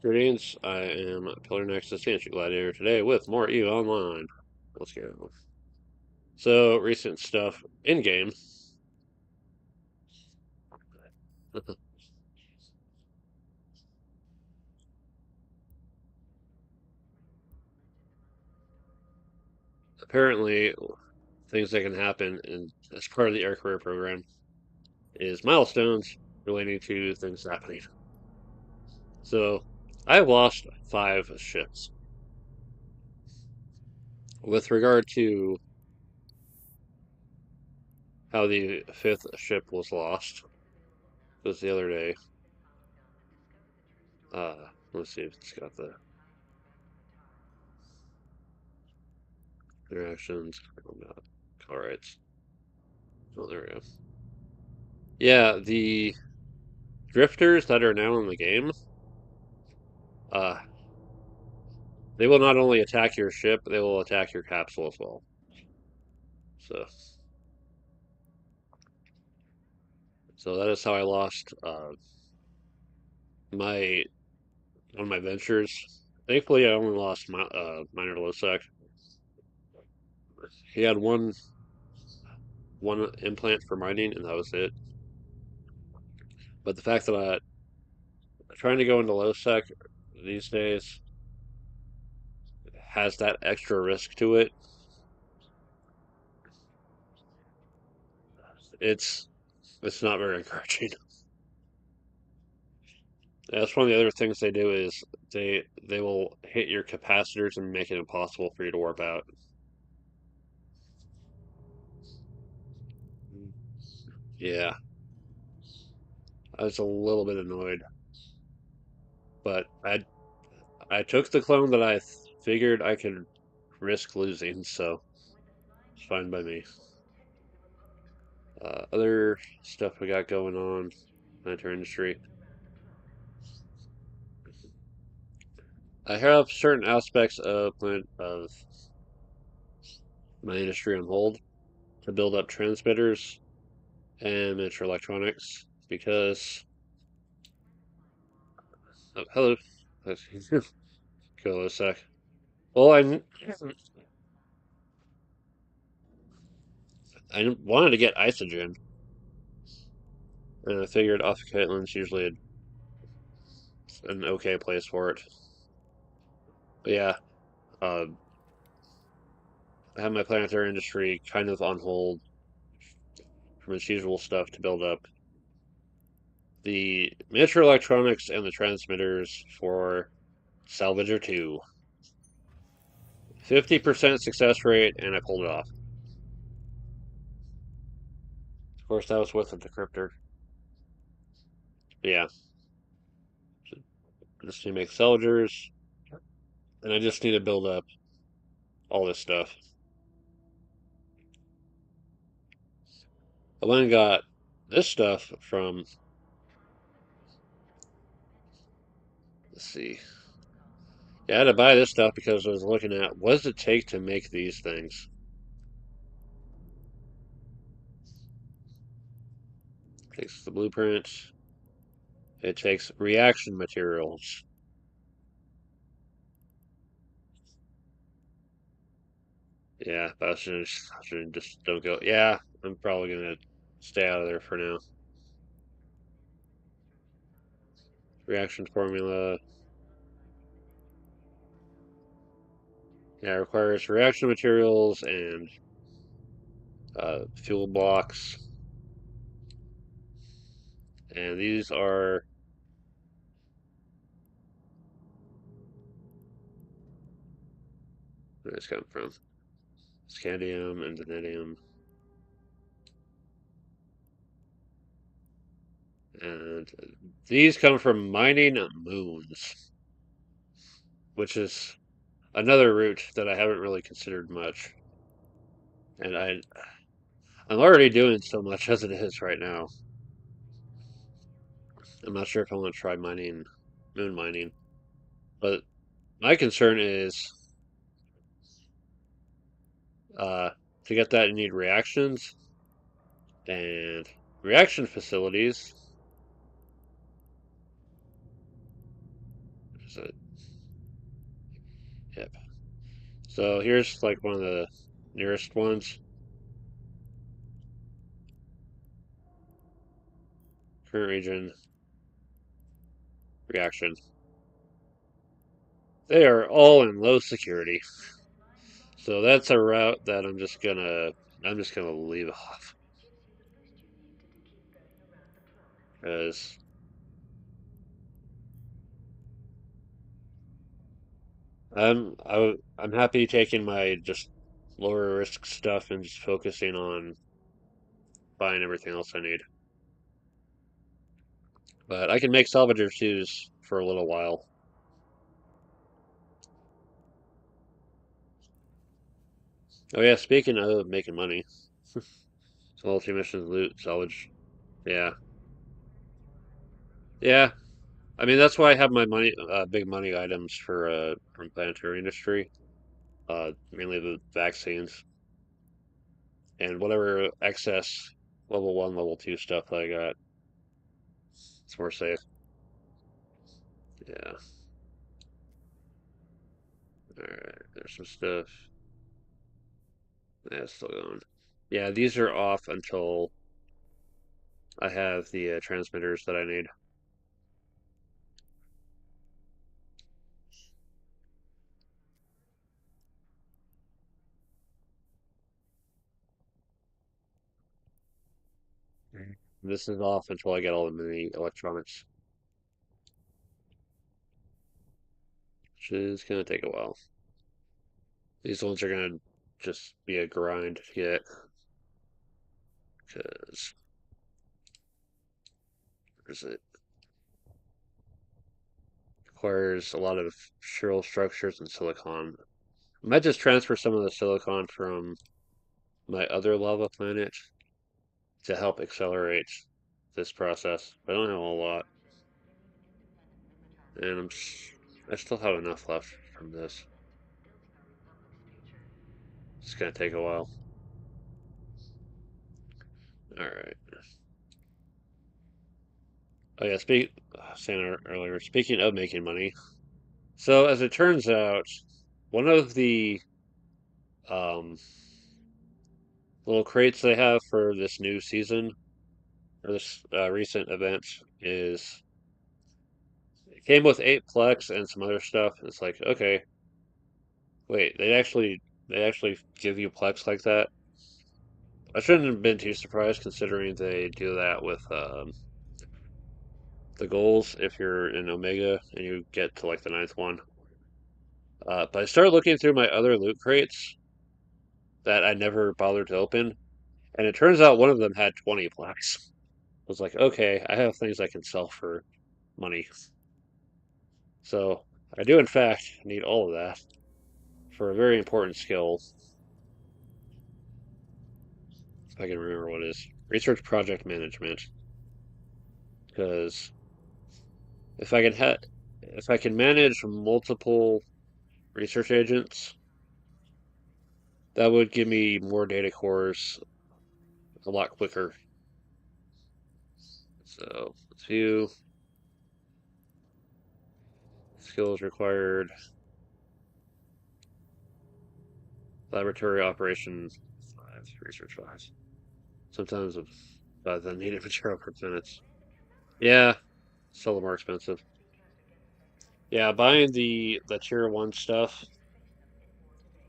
Greetings, I am Pillar Next to Stanchu Gladiator today with more EVE Online. Let's go. So, recent stuff in-game. Apparently, things that can happen as part of the air career program is milestones relating to things happening. So, I've lost 5 ships. With regard to how the 5th ship was lost, was the other day. Let's see if it's got the interactions. All right. Oh, there we go. Yeah, the drifters that are now in the game, uh, they will not only attack your ship, they will attack your capsule as well. So, so that is how I lost my one of my ventures. Thankfully, I only lost my minor Losec. He had one implant for mining, and that was it. But the fact that trying to go into Losec these days has that extra risk to it. It's it's not very encouraging. That's one of the other things they do is they will hit your capacitors and make it impossible for you to warp out. Yeah, I was a little bit annoyed, but I took the clone that I figured I could risk losing, so it's fine by me. Other stuff we got going on in our industry. I have certain aspects of my industry on hold to build up transmitters and miniature electronics because oh, hello. Go a sec. Well, I wanted to get Isogen, and I figured off Caitlin's usually an okay place for it. But yeah, uh, I have my planetary industry kind of on hold from its usual stuff to build up the miniature electronics and the transmitters for Salvager 2. 50% success rate, and I pulled it off. Of course, that was with a decryptor. But yeah, just need to make Salvagers, and I just need to build up all this stuff. I went and got this stuff from, let's see. Yeah, I had to buy this stuff because I was looking at what does it take to make these things. It takes the blueprint. It takes reaction materials. Yeah, but I should just don't go. Yeah, I'm probably gonna stay out of there for now. Reaction formula. Yeah, it requires reaction materials and fuel blocks. And these are where it's coming from. Scandium and vanadium. And these come from mining moons, which is another route that I haven't really considered much. And I'm already doing so much as it is right now. I'm not sure if I want to try moon mining. But my concern is uh, to get that you need reactions and reaction facilities Is it? Yep. So here's like one of the nearest ones. Current region reaction. They are all in low security. So that's a route that I'm just gonna leave off because I'm happy taking my just lower risk stuff and just focusing on buying everything else I need. But I can make salvager shoes for a little while. Oh yeah, speaking of making money, multi-mission loot salvage. Yeah, yeah. I mean that's why I have my money, big money items for from planetary industry. Mainly the vaccines and whatever excess level 1, level 2 stuff that I got. It's more safe. Yeah. Alright, there's some stuff. Yeah, it's still going. Yeah, these are off until I have the transmitters that I need. Mhm. This is off until I get all the mini electronics, which is gonna take a while. These ones are gonna just be a grind to get, because it requires a lot of chiral structures and silicon. I might just transfer some of the silicon from my other lava planet to help accelerate this process. But I don't have a whole lot, and I still have enough left from this. It's gonna take a while. All right. Oh yeah. Saying earlier. Speaking of making money, so as it turns out, one of the um, little crates they have for this new season or this recent event is it came with 8 plex and some other stuff. It's like, okay, wait, they actually give you plex like that? I shouldn't have been too surprised considering they do that with the goals if you're in Omega and you get to like the ninth one. But I started looking through my other loot crates that I never bothered to open, and it turns out one of them had 20 plaques. I was like, okay, I have things I can sell for money. So I do, in fact, need all of that for a very important skill. If I can remember what it is. Research project management. Because if I can if I can manage multiple research agents, that would give me more data cores a lot quicker. So, few skills required. Laboratory operation 5, research 5. Sometimes about the needed material per minutes. Yeah, still more expensive. Yeah, buying the tier 1 stuff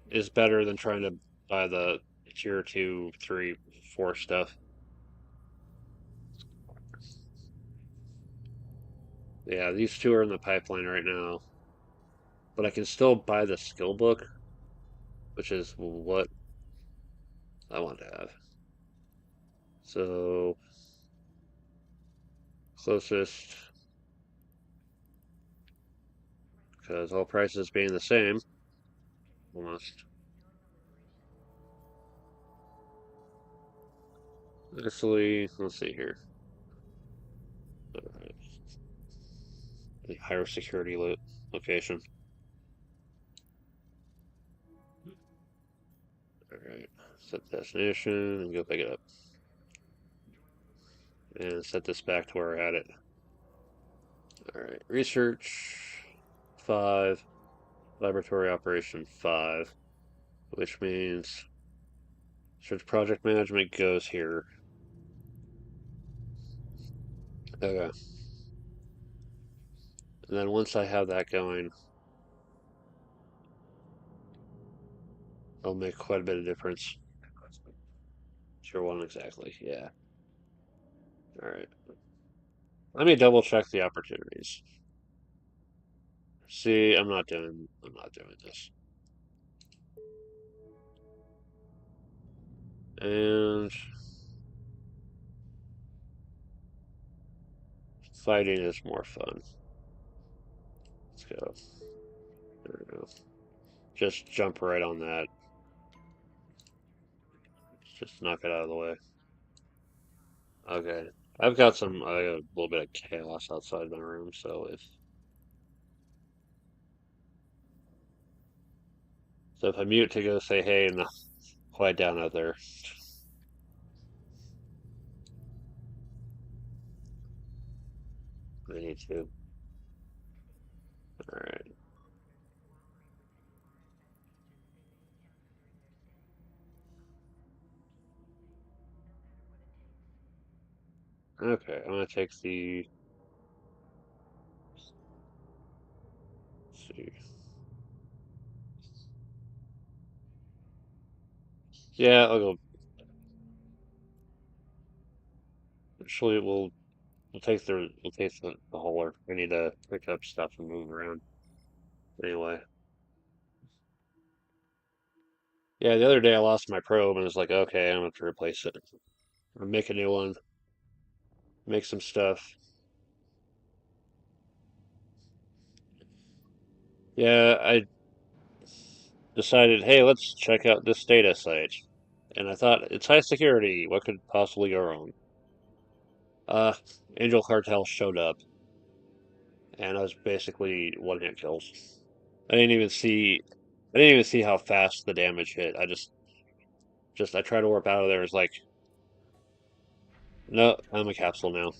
is better than trying to buy the tier 2, 3, 4 stuff. Yeah, these two are in the pipeline right now, but I can still buy the skill book, which is what I want to have. So, closest, because all prices being the same, almost. Actually, let's see here. The higher security location. Alright, set destination and go pick it up. And set this back to where I had it. Alright, research. 5, laboratory operation 5, which means search project management goes here. Okay. And then once I have that going, it'll make quite a bit of difference. Sure one exactly, yeah. Alright. Let me double check the opportunities. See, I'm not doing this. And fighting is more fun. Let's go. There we go. Just jump right on that. Just knock it out of the way. Okay. I've got a little bit of chaos outside my room, so if I mute to go say hey and quiet down out there. I need to. Alright. Okay, I'm gonna take the let's see. Yeah, I'll go. Actually, we'll take the hauler. We need to pick up stuff and move around. Anyway. Yeah, the other day I lost my probe and it's like, okay, I'm gonna have to replace it. Or make a new one. Make some stuff. Yeah, I decided, hey, let's check out this data site. And I thought, it's high security. What could possibly go wrong? Uh, Angel Cartel showed up, and I was basically one-hit kills. I didn't even see, I didn't even see how fast the damage hit. I tried to warp out of there. It's like, no, I'm a capsule now.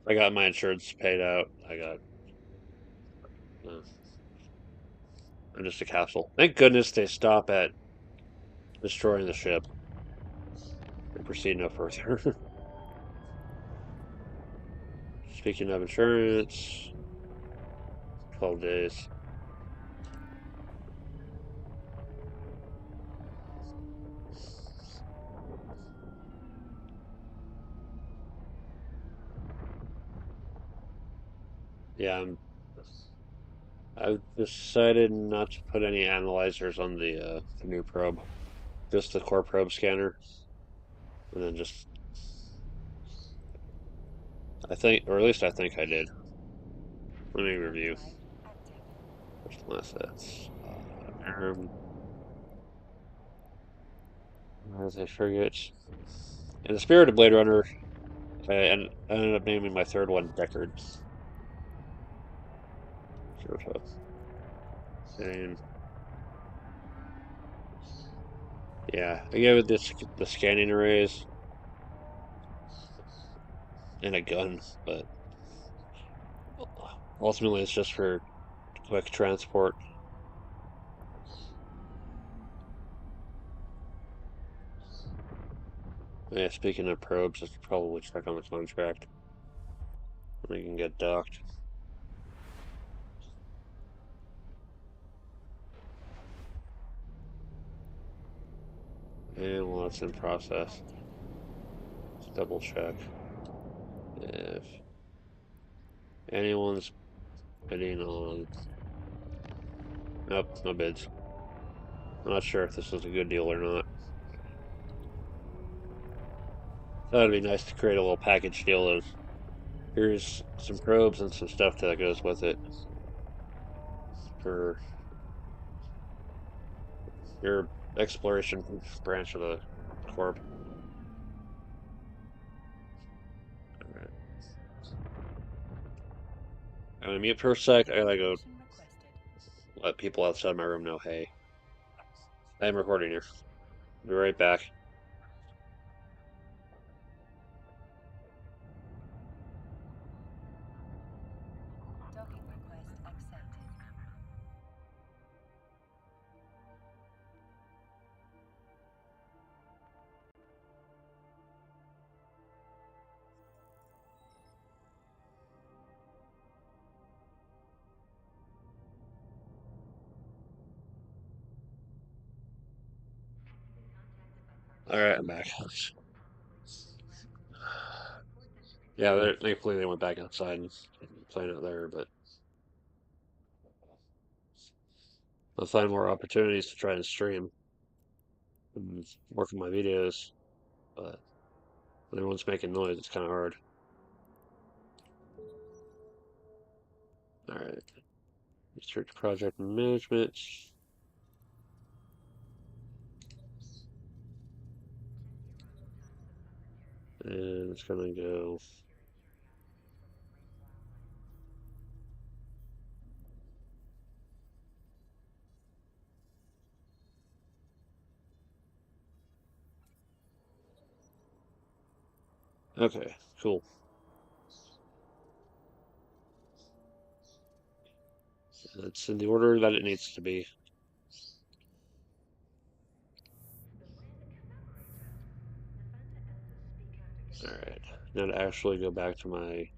I got my insurance paid out. Uh, I'm just a capsule. Thank goodness they stop at destroying the ship and proceed no further. Speaking of insurance, 12 days. Yeah, I've decided not to put any analyzers on the new probe, just the core probe scanner, and then just I think, or at least I think I did. Let me review. Personal assets. As I forget. In the spirit of Blade Runner, I ended up naming my third one Deckard. Sort of same. Yeah, I gave it the scanning arrays and a gun, but ultimately it's just for quick transport. Yeah, speaking of probes, I should probably check on the contract when they can get docked. And while it's in process, let's double check if anyone's bidding on. Nope, no bids. I'm not sure if this is a good deal or not. Thought it'd be nice to create a little package deal of here's some probes and some stuff that goes with it for your exploration branch of the corp. Alright. I'm gonna mute for a sec. I gotta go let people outside my room know, hey, I'm recording here. Be right back. Docking request accepted. Alright, I'm back. Yeah, thankfully they went back outside and playing out there, but I'll find more opportunities to try and stream and work on my videos, but when everyone's making noise, it's kind of hard. Alright, research project management. And it's gonna go. Okay, cool. It's in the order that it needs to be. Alright, now to actually go back to my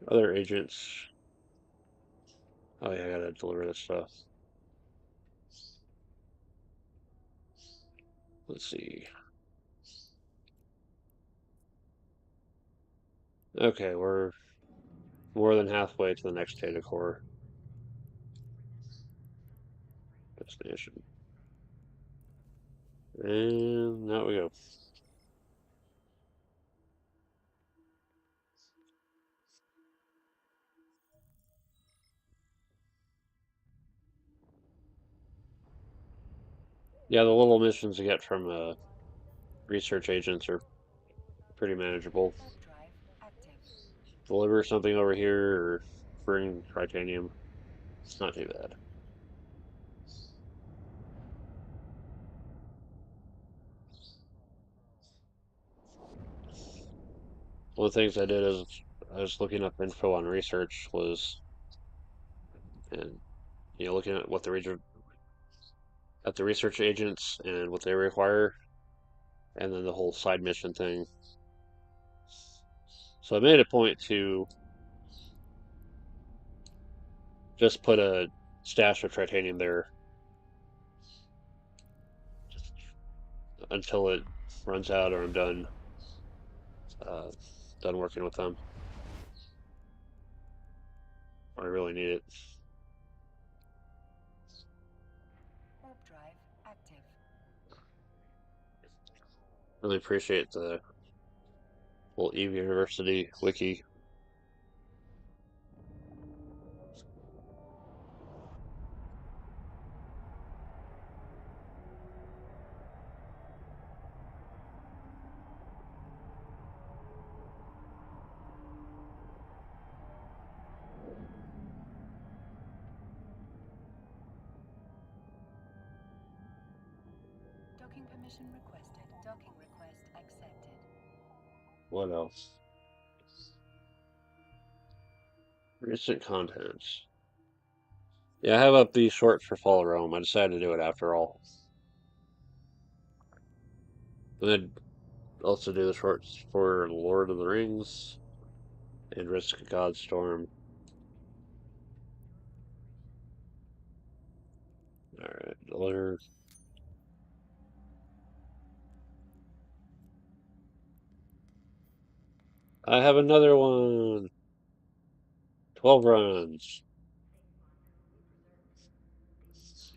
other agents. Oh yeah, I gotta deliver this stuff. Let's see. Okay, we're more than halfway to the next data core destination. And now we go. Yeah, the little missions you get from research agents are pretty manageable. Deliver something over here or bring titanium. It's not too bad. One of the things I did is I was looking up info on research and looking at what the research agents and what they require, and then the whole side mission thing. So I made a point to just put a stash of titanium there until it runs out or I'm uh, done working with them. I really need it. Really appreciate the whole Eve University wiki. Docking permission requested. Docking request accepted. What else? Recent contents. Yeah, I have up these shorts for Fall of Rome. I decided to do it after all. And then also do the shorts for Lord of the Rings and Risk of Godstorm. Alright, deliver. I have another one. 12 runs.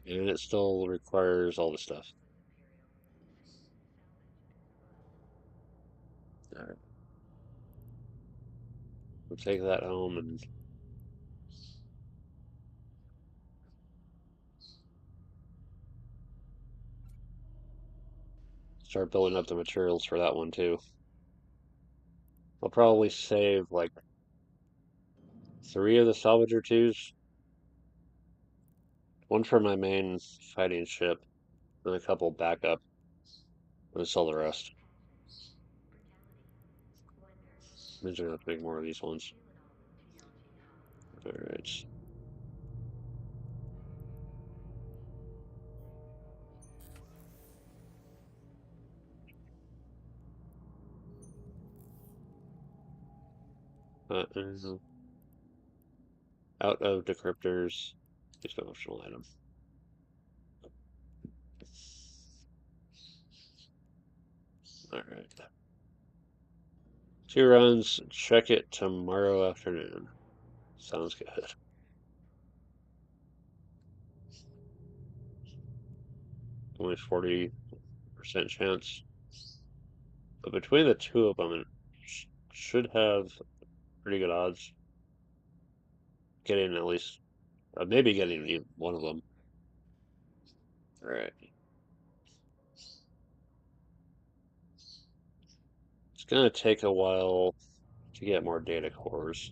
And it still requires all the stuff. Alright, we'll take that home and start building up the materials for that one too. I'll probably save like 3 of the salvager twos. One for my main fighting ship, and a couple backup. I'm gonna sell the rest. I'm gonna have to make more of these ones. Alright. Out of decryptors. Use my optional item. Alright. 2 runs, check it tomorrow afternoon. Sounds good. Only 40% chance. But between the two of them, it should have pretty good odds getting at least, maybe getting one of them. Alright. It's gonna take a while to get more data cores.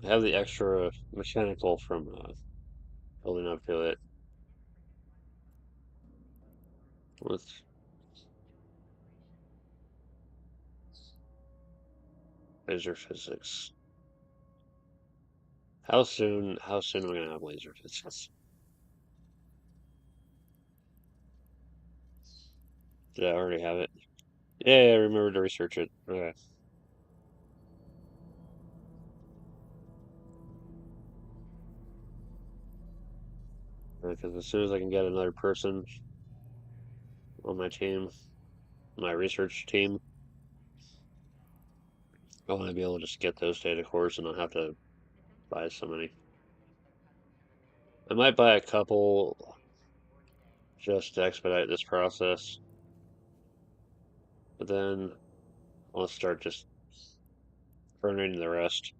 I have the extra mechanical from building up to it with laser physics. How soon am I gonna have laser physics? Did I already have it? Yeah, I remember to research it. Okay. Because as soon as I can get another person on my team, my research team, I want to be able to just get those data cores and not have to buy so many. I might buy a couple just to expedite this process, but then I'll start just burning the rest.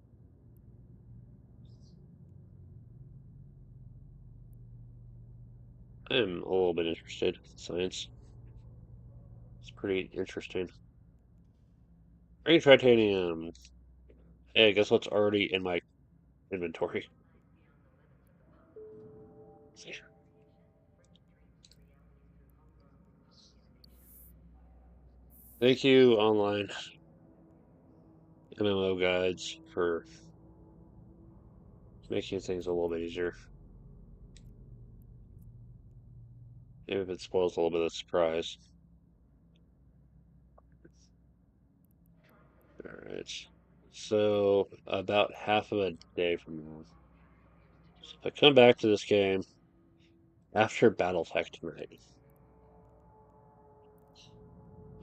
I am a little bit interested in science. It's pretty interesting. Green titanium. Hey, guess what's already in my inventory? Thank you, online MMO guides, for making things a little bit easier. Even if it spoils a little bit of the surprise. Alright. So, about half of a day from now. So if I come back to this game after Battletech tonight,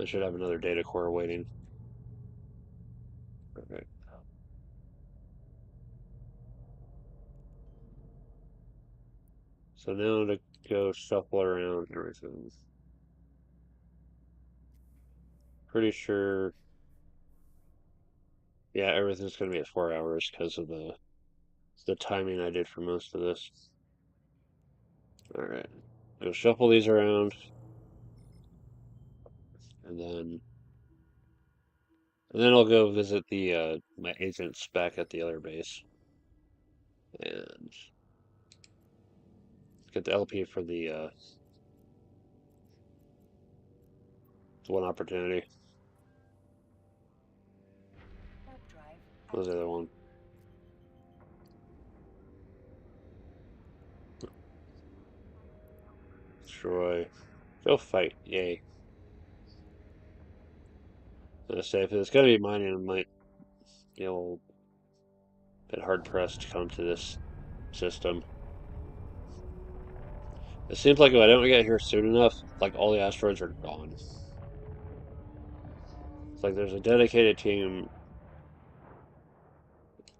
I should have another data core waiting. Okay. So now to go shuffle around everything. Pretty sure, yeah, everything's gonna be at 4 hours because of the timing I did for most of this. Alright. Go shuffle these around, and then I'll go visit the my agents back at the other base and get the LP for the one opportunity. Warp drive What was the other one? Destroy. Go fight. Yay. I say if it's gonna be mining, I might be a little bit hard pressed to come to this system. It seems like if I don't get here soon enough, like all the asteroids are gone. It's like there's a dedicated team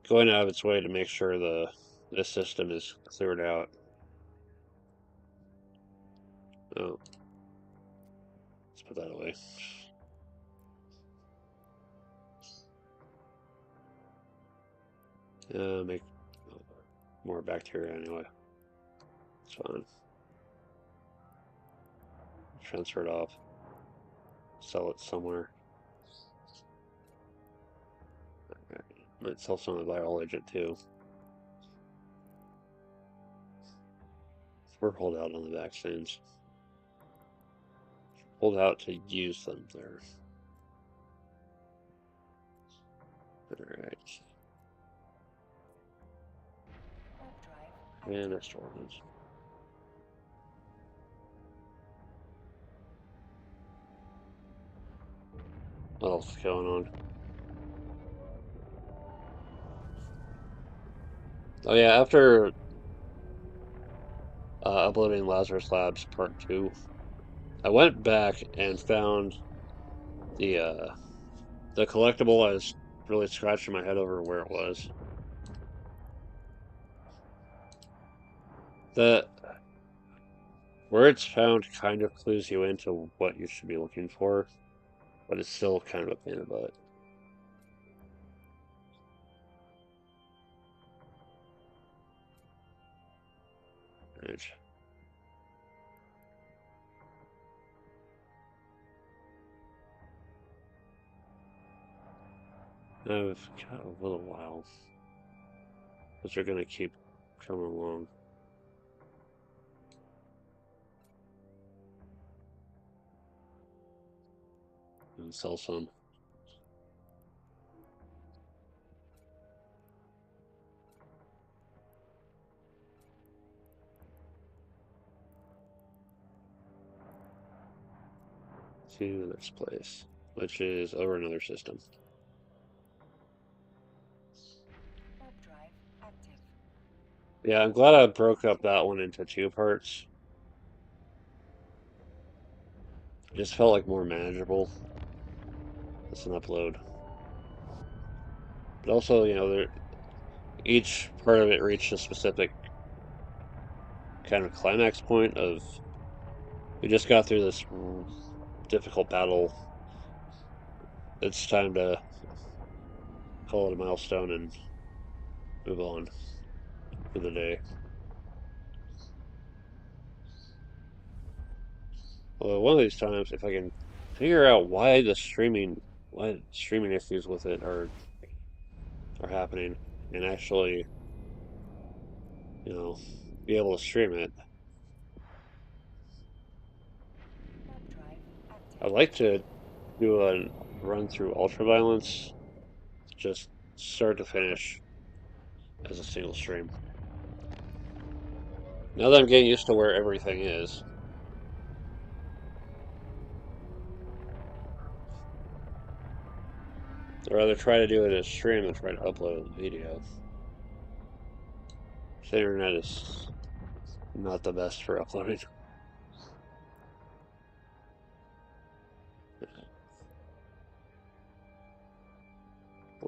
going out of its way to make sure this system is cleared out. Oh, let's put that away. Make more bacteria anyway. It's fine. Transfer it off. Sell it somewhere. Okay. Might sell some of the viral agent too. We're hold out on the vaccines. Hold out to use them there. Alright. warp drive And next ordinance. What else is going on? Oh yeah, after uploading Lazarus Labs Part 2, I went back and found the collectible, I was really scratching my head over where it was. The Where it's found kind of clues you into what you should be looking for, but it's still kind of a pain in the butt. Right. I've got a little while, because they're gonna keep coming along. And sell some. To this place, which is over another system. Warp drive active. Yeah, I'm glad I broke up that one into two parts. It just felt like more manageable. It's an upload. But also, each part of it reached a specific kind of climax point of we just got through this difficult battle. It's time to call it a milestone and move on for the day. Although one of these times, if I can figure out why streaming issues with it are happening, and actually, you know, be able to stream it, Warp drive active. I'd like to do a run through Ultraviolence, just start to finish as a single stream. Now that I'm getting used to where everything is, I'd rather try to do it as stream than try to upload a video. The internet is not the best for uploading.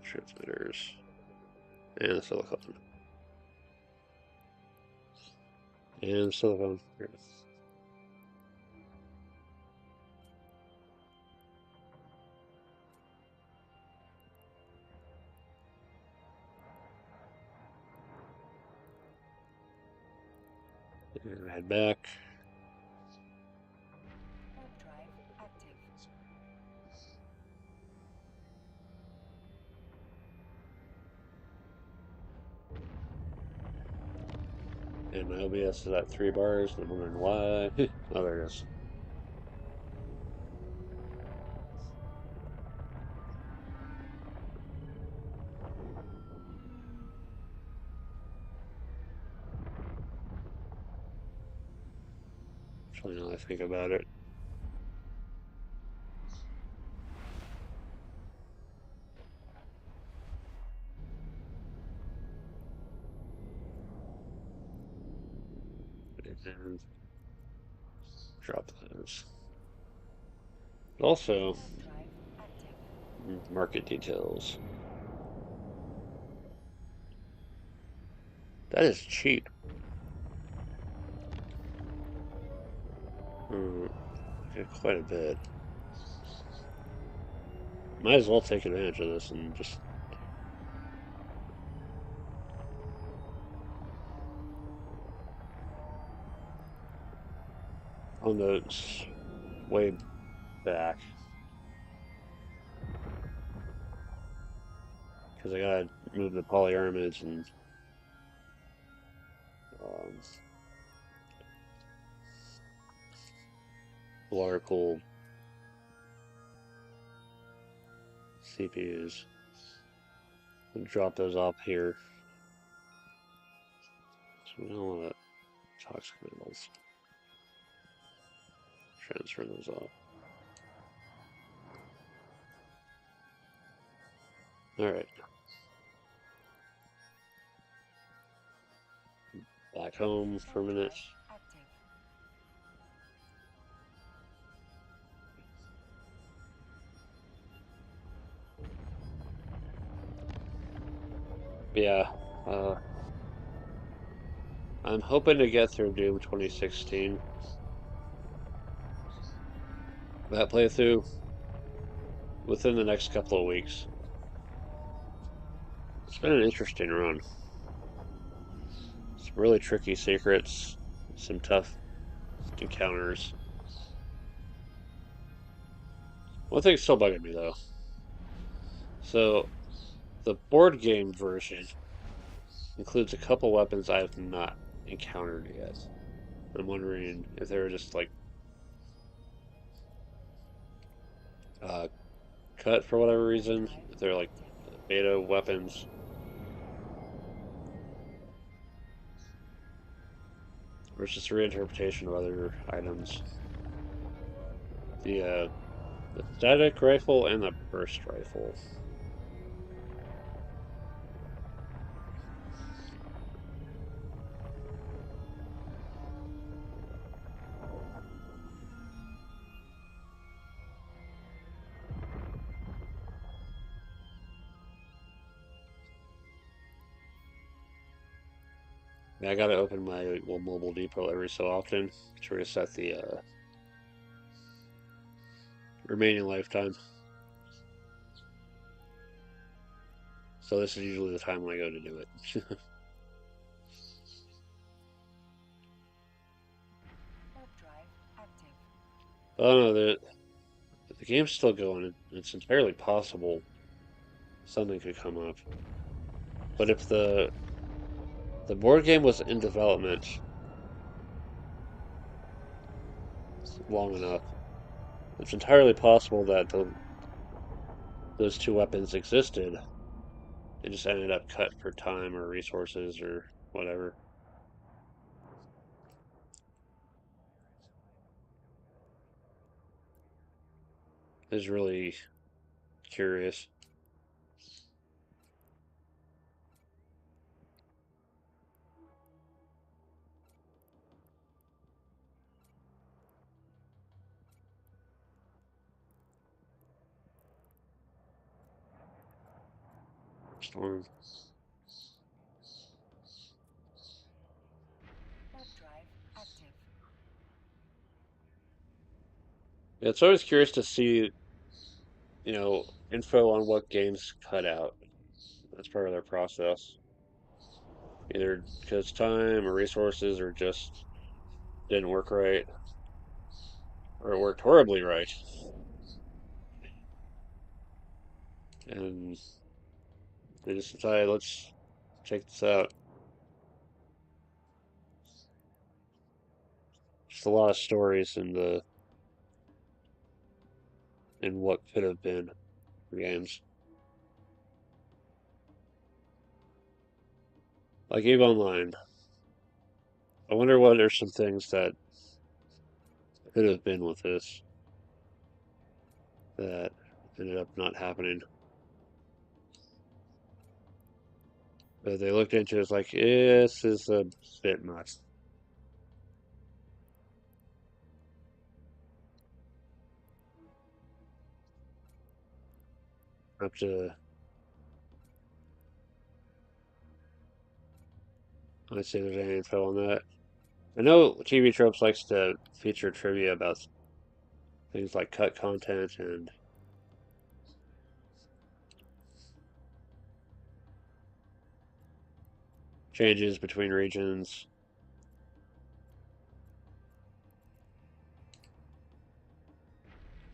Transmitters and silicone. And silicone. Here. And head back. Warp drive active. And my OBS is at 3 bars, and I'm wondering why. Oh, there it is. Actually, now I think about it. And drop those. But also, Warp drive active. market details. That is cheap. Quite a bit. Might as well take advantage of this and just on those way back. Because I gotta move the polyaramids and um, water cooled CPUs and drop those off here. So we don't want to toxic metals. Transfer those off. Alright. Back home for a minute. Active. Yeah, uh, I'm hoping to get through Doom 2016. That playthrough within the next couple of weeks. It's been an interesting run. Some really tricky secrets, some tough encounters. One thing's still bugging me though. So the board game version includes a couple weapons I have not encountered yet. I'm wondering if they were just like uh, cut for whatever Warp reason, drive if they're like active. beta weapons, or it's just a reinterpretation of other items. The the static rifle and the burst rifle. Yeah, I gotta open my mobile depot every so often to reset the remaining lifetime. So this is usually the time when I go to do it. Warp drive active. Oh no, the game's still going. It's entirely possible something could come up. But if the board game was in development long enough, it's entirely possible that those two weapons existed. They just ended up cut for time or resources or whatever. It's really curious. Storm. Warp drive active. Yeah, it's always curious to see, info on what games cut out. That's part of their process. Either because time or resources or just didn't work right, or it worked horribly right. And they just decided, let's check this out. Just a lot of stories in what could have been games. Like EVE Online. I wonder what are some things that could have been with this that ended up not happening. But they looked into it, it's like, this is a bit much. Up to, let's see if there's any info on that. I know TV Tropes likes to feature trivia about things like cut content and changes between regions.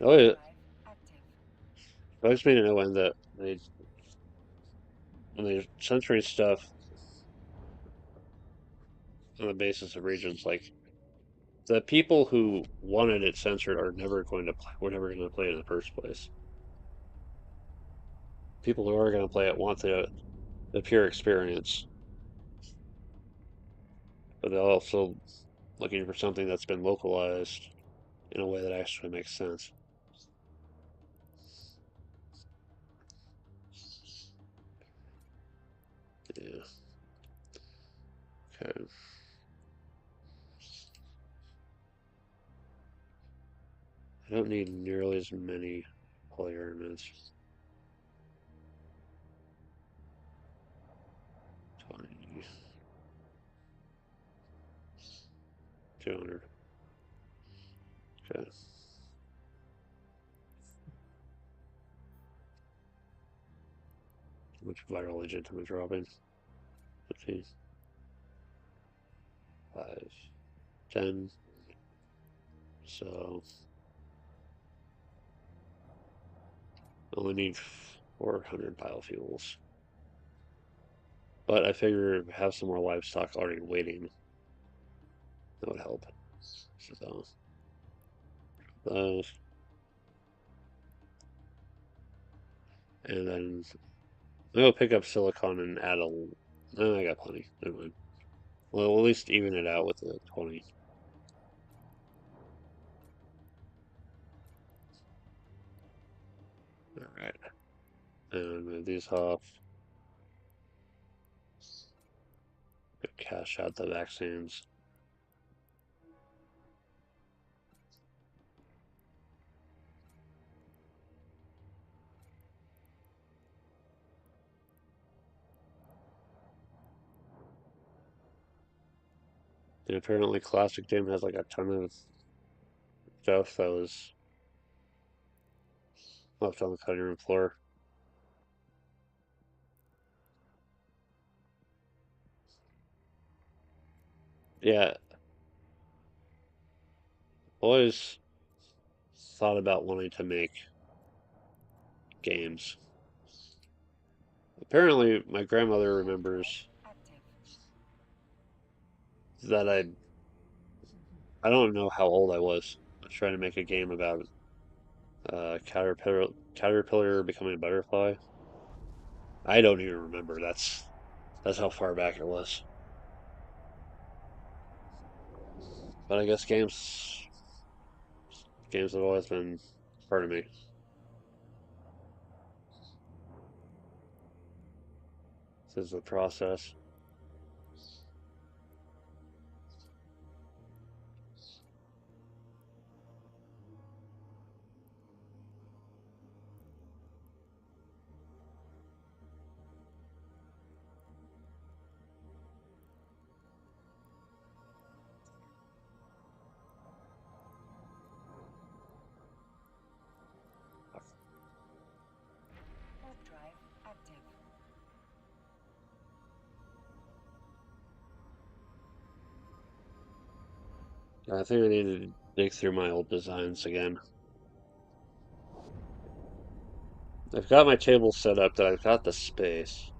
Oh, Warp it drive active. bugs me to know when they're censoring stuff on the basis of regions. Like the people who wanted it censored are never going to play. We're never going to play it in the first place. People who are going to play it want the pure experience, but they're also looking for something that's been localized in a way that actually makes sense. Yeah. Okay. I don't need nearly as many polyramids. 200. Okay. Which viral agent am I dropping? 15, 5, 10. So only need 400 biofuels. But I figure have some more livestock already waiting. That would help. So those. And then I'm gonna pick up silicon and add a. Oh, I got plenty. Never mind. Well, at least even it out with the 20. Alright. And move these off. Cash out the vaccines. And apparently Classic Game has like a ton of stuff that was left on the cutting room floor. Yeah, always thought about wanting to make games. Apparently, my grandmother remembers Active. that I don't know how old I was. I was trying to make a game about caterpillar becoming a butterfly. I don't even remember. That's how far back it was. But I guess games have always been part of me. This is the process. Warp drive active. I think I need to dig through my old designs again. I've got my table set up that I've got the space.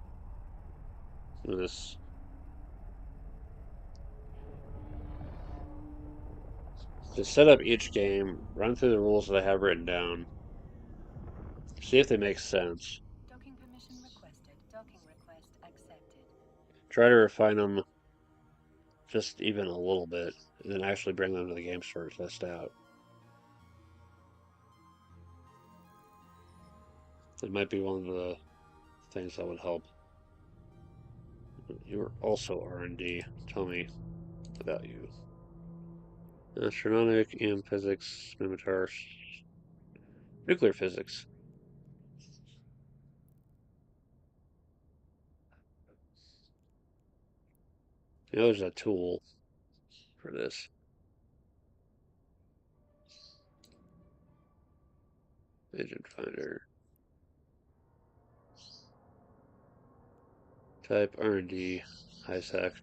This to set up each game, run through the rules that I have written down, see if they make sense. Docking permission requested. Docking request accepted. Try to refine them just even a little bit, and then actually bring them to the game store to test out. It might be one of the things that would help. You're also R&D. Tell me about you. Astronomic, EM physics, Minotaur, nuclear physics. You know, there's a tool for this. Agent finder. Type R&D, high sec.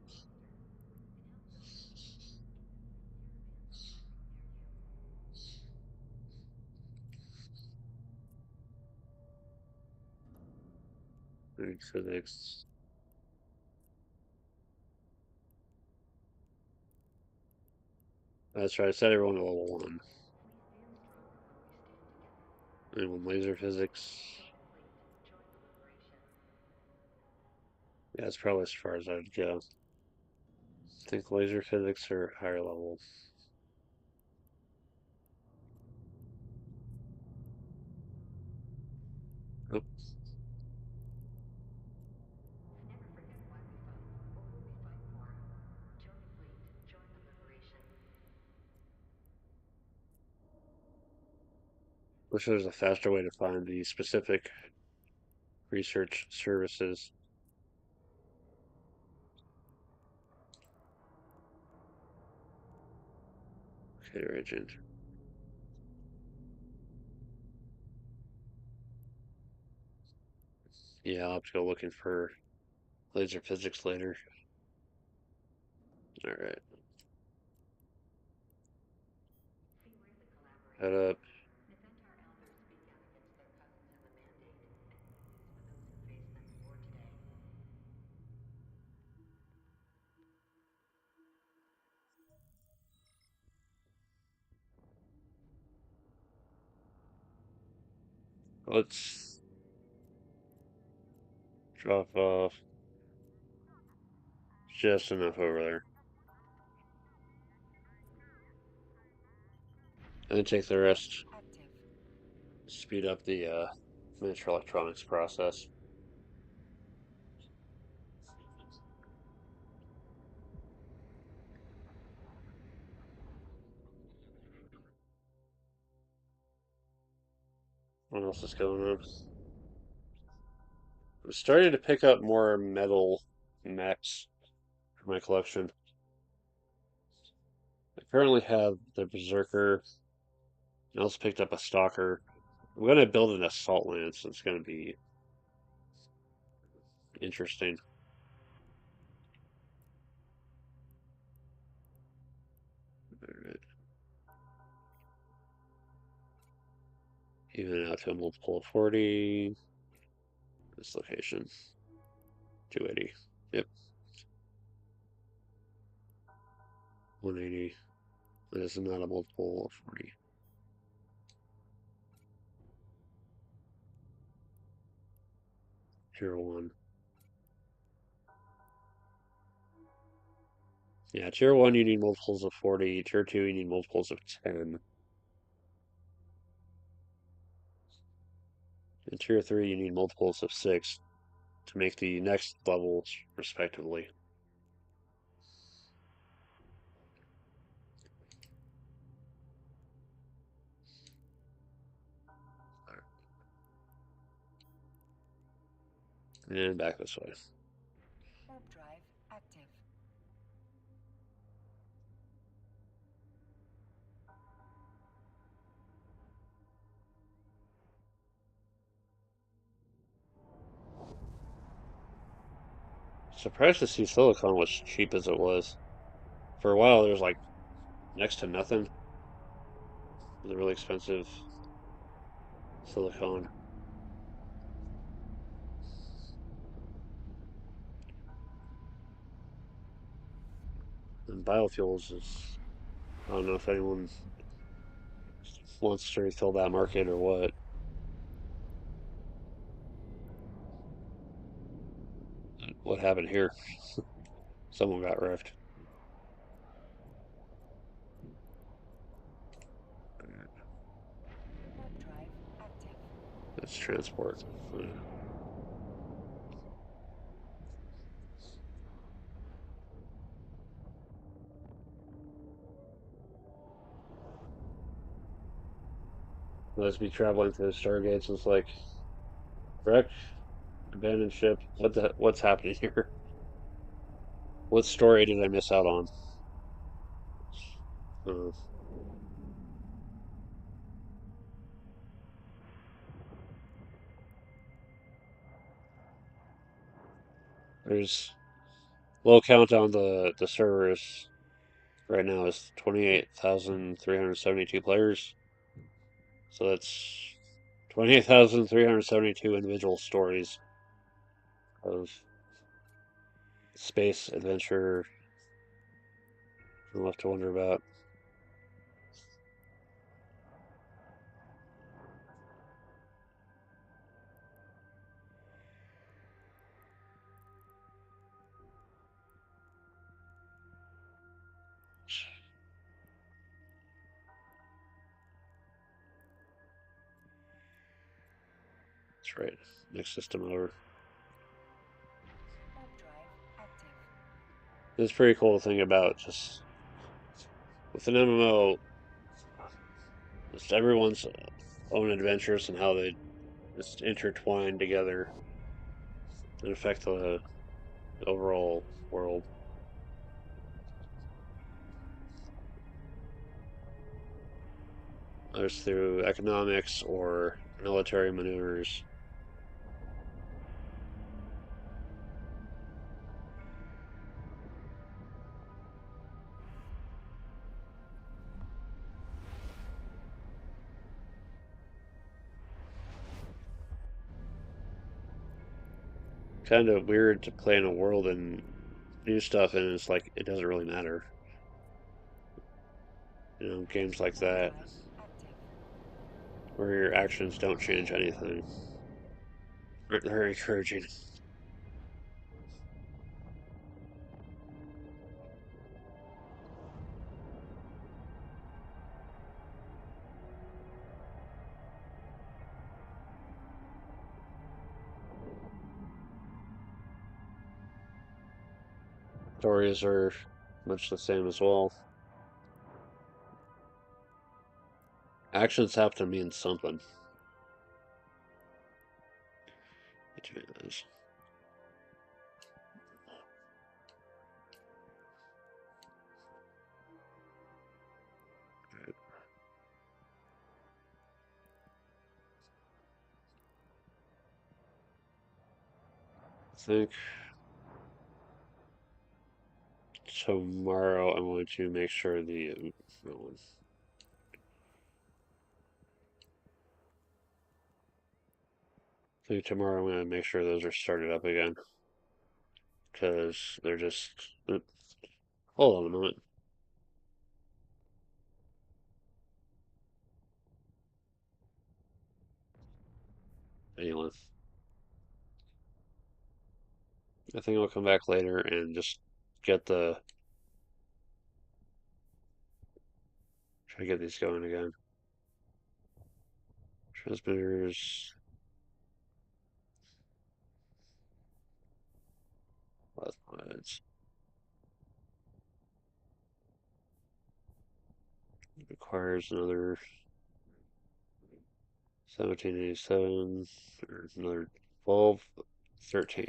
Physics. That's right, I set everyone to level 1. Anyone laser physics? Yeah, that's probably as far as I'd go. I think laser physics are higher level. Oh, wish there was a faster way to find the specific research services. Computer agent. Yeah, I'll have to go looking for laser physics later. Alright. Head up. Let's drop off just enough over there. And then take the rest. Active. Speed up the miniature electronics process. What else is going on? I'm starting to pick up more metal mechs for my collection. I currently have the Berserker. I also picked up a Stalker. I'm going to build an Assault Lance. It's going to be interesting. Alright. Even out to a multiple of 40. This location. 280. Yep. 180. This is not a multiple of 40. Tier 1. Yeah, Tier 1 you need multiples of 40. Tier 2 you need multiples of 10. In Tier 3 you need multiples of 6 to make the next levels, respectively. And back this way. Warp drive active. Surprised to see silicon was cheap as it was. For a while, there was like next to nothing. It was a really expensive silicon. And biofuels is, I don't know if anyone wants to refill that market or what. What happened here? Someone got riffed. Warp drive active. That's transport. Let's be traveling through the stargates. And it's like wreck, abandoned ship. What's happening here? What story did I miss out on? Uh, there's low count on the servers right now is 28,372 players. So that's 28,372 individual stories of space adventure I'll have to wonder about. That's right. Next system over. Warp drive active. It's pretty cool to think about just with an MMO, just everyone's own adventures and how they just intertwine together and affect the overall world. whether it's through economics or military maneuvers. Kind of weird to play in a world and do stuff, and it's like it doesn't really matter. Games like that Overdrive active. where your actions don't change anything. Very encouraging. Stories are much the same as well. Actions have to mean something. It is. I think tomorrow I'm going to make sure the I think tomorrow I'm going to make sure those are started up again because they're just. Hold on a moment. Anyway, I think I'll come back later and just get the try to get these going again. Transmitters, plasmids. Requires another 1787 or another 12, 13.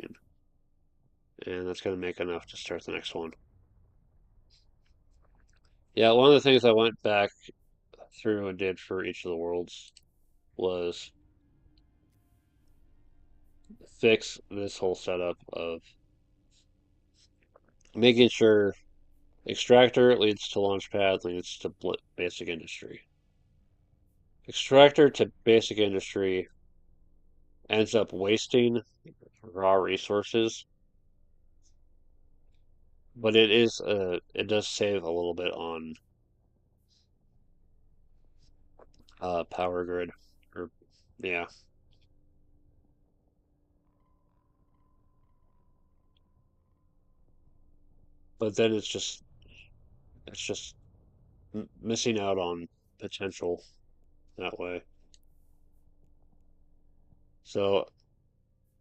And that's going to make enough to start the next one. Yeah, one of the things I went back through and did for each of the worlds was fix this whole setup of making sure extractor leads to launchpad leads to basic industry. Extractor to basic industry ends up wasting raw resources, but it does save a little bit on power grid, or yeah. But then it's just missing out on potential that way. So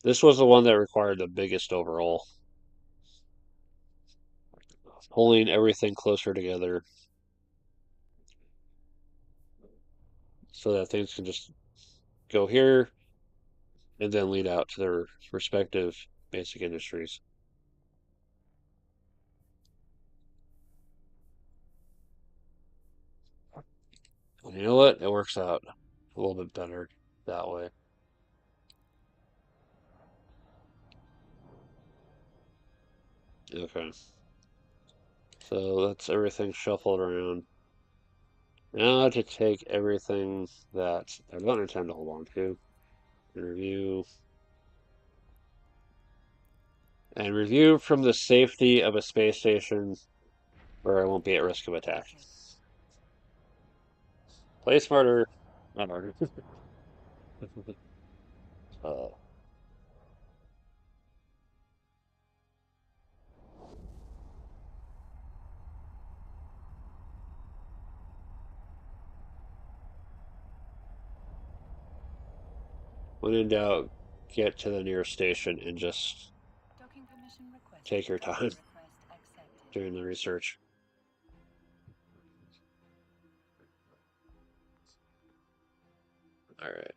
this was the one that required the biggest overall, pulling everything closer together so that things can just go here and then lead out to their respective basic industries. And you know what? It works out a little bit better that way. Okay. So that's everything shuffled around. Now to take everything that I don't intend to hold on to and review from the safety of a space station where I won't be at risk of attack. Exit. Play smarter, not harder. uh, when in doubt, get to the nearest station and just Docking permission requested. take your Docking time request accepted. doing the research. All right.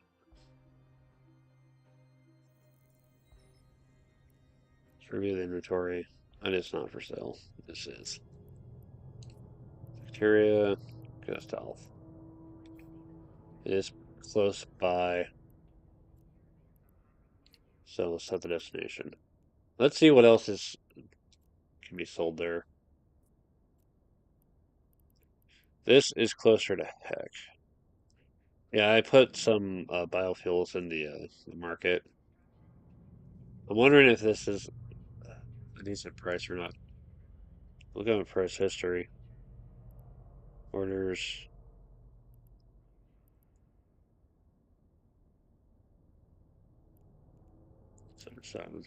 Let's review the inventory. And it's not for sale. This is. Bacteria, go stealth. It is close by, so let's set the destination. Let's see what else can be sold there. This is closer to heck. Yeah, I put some biofuels in the market. I'm wondering if this is a decent price or not. Look at my price history. Orders 7-7.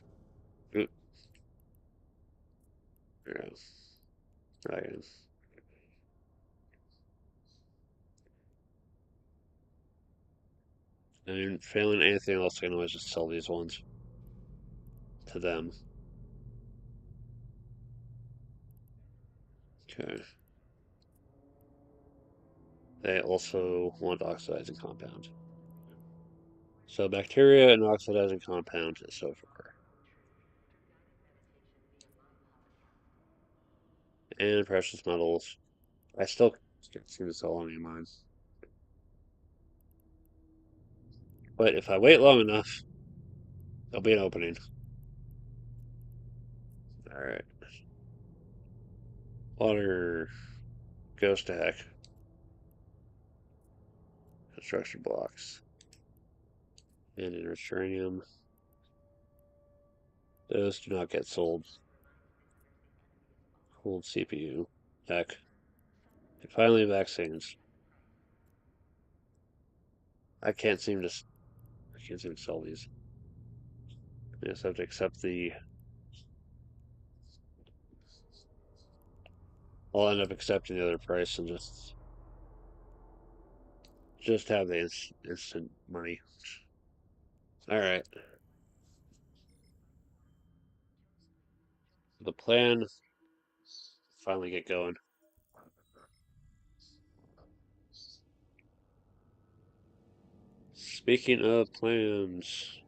Oop, yeah, right. I mean, failing anything else, I can always just sell these ones to them. Okay. They also want oxidizing compound. So bacteria and oxidizing compound is so far. And precious metals. I still can't seem to sell any of mine. But if I wait long enough, there'll be an opening. Alright. Water goes to heck. Construction blocks. And enriched uranium. Those do not get sold. Cooled CPU. Heck. And finally, vaccines. I can't seem to. I can't seem to sell these. I just have to accept the. I'll end up accepting the other price and just have the instant money. All right. The plan finally get going. Speaking of plans,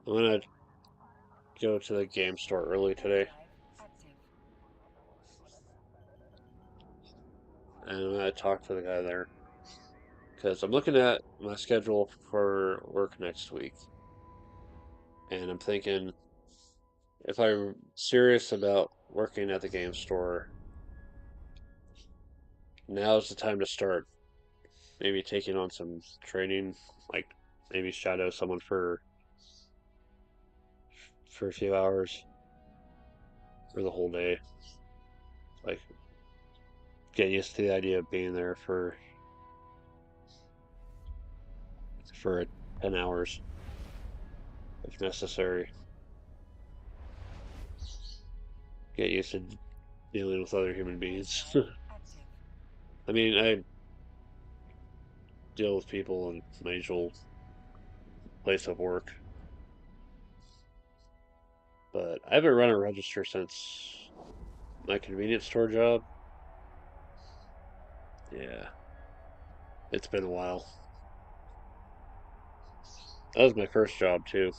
I'm gonna go to the game store early today, and I'm gonna talk to the guy there because I'm looking at my schedule for work next week, and I'm thinking if I'm serious about working at the game store, now's the time to start maybe taking on some training, like maybe shadow someone for a few hours for the whole day. Like get used to the idea of being there for 10 hours if necessary. Get used to dealing with other human beings. I mean, I deal with people in my usual place of work, but I haven't run a register since my convenience store job. Yeah, it's been a while. That was my first job too.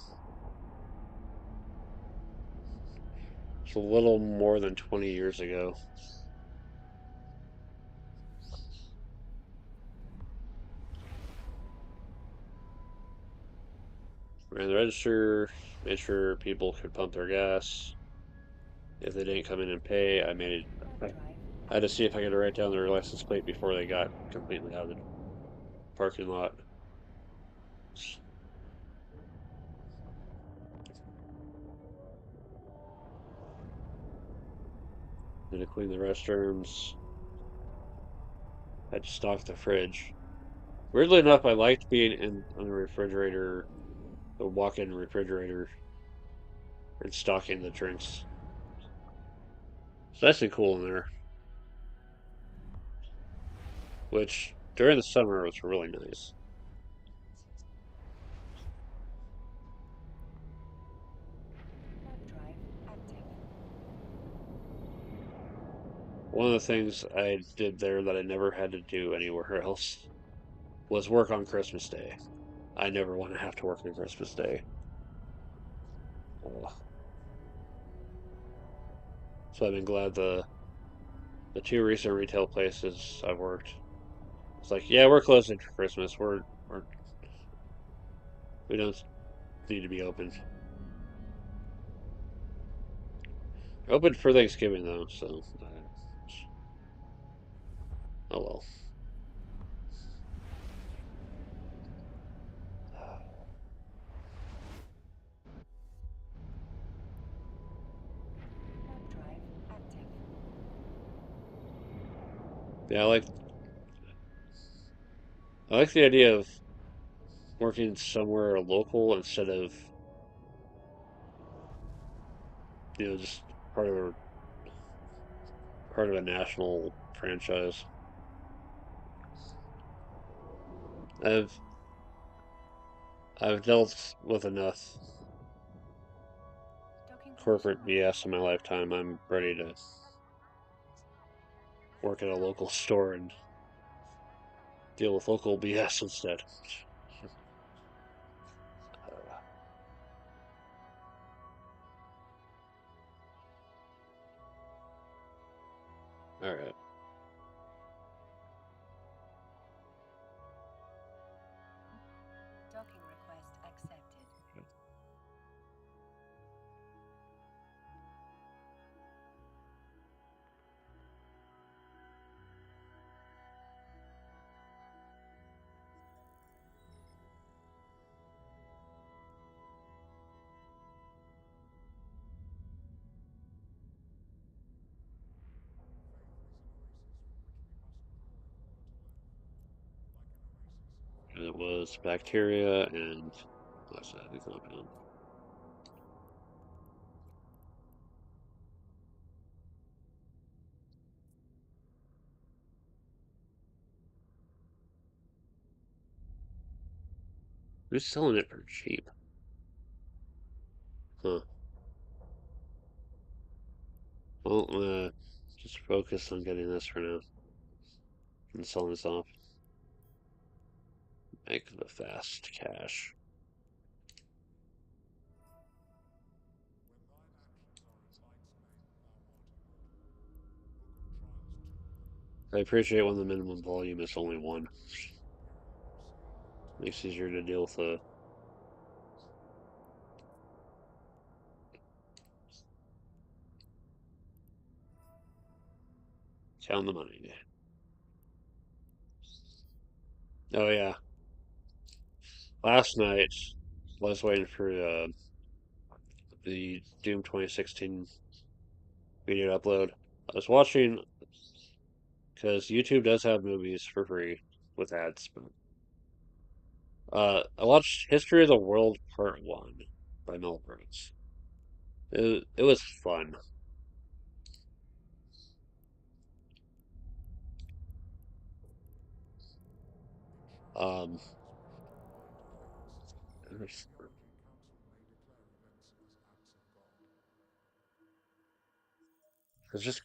It's a little more than 20 years ago. Ran the register, made sure people could pump their gas. If they didn't come in and pay, I had to see if I could write down their license plate before they got completely out of the parking lot. Then to clean the restrooms, I had to stock the fridge. Weirdly enough, I liked being in on the refrigerator, the walk-in refrigerator, and stocking the drinks. It's nice and cool in there, which during the summer was really nice. One of the things I did there that I never had to do anywhere else was work on Christmas Day. I never want to have to work on Christmas Day. Ugh. So I've been glad the two recent retail places I've worked It's like, yeah, we're closing for Christmas. We don't need to be open. Open for Thanksgiving though, so oh well. Warp drive active. Yeah, I like the idea of working somewhere local instead of just part of a part of a national franchise. I've I've dealt with enough Docking permission corporate BS in requested. my lifetime. I'm ready to work at a local store and deal with local BS instead. All right. Docking request accepted. And it was bacteria and what's that? The compound. Who's selling it for cheap? Huh. Well, just focus on getting this for now and selling this off. Make the fast cash. I appreciate when the minimum volume is only one. Makes it easier to deal with count the money. Oh yeah, last night I was waiting for the Doom 2016 video upload. I was watching because YouTube does have movies for free with ads. But, I watched History of the World Part One by Mel Brooks. It was fun. Um, it's just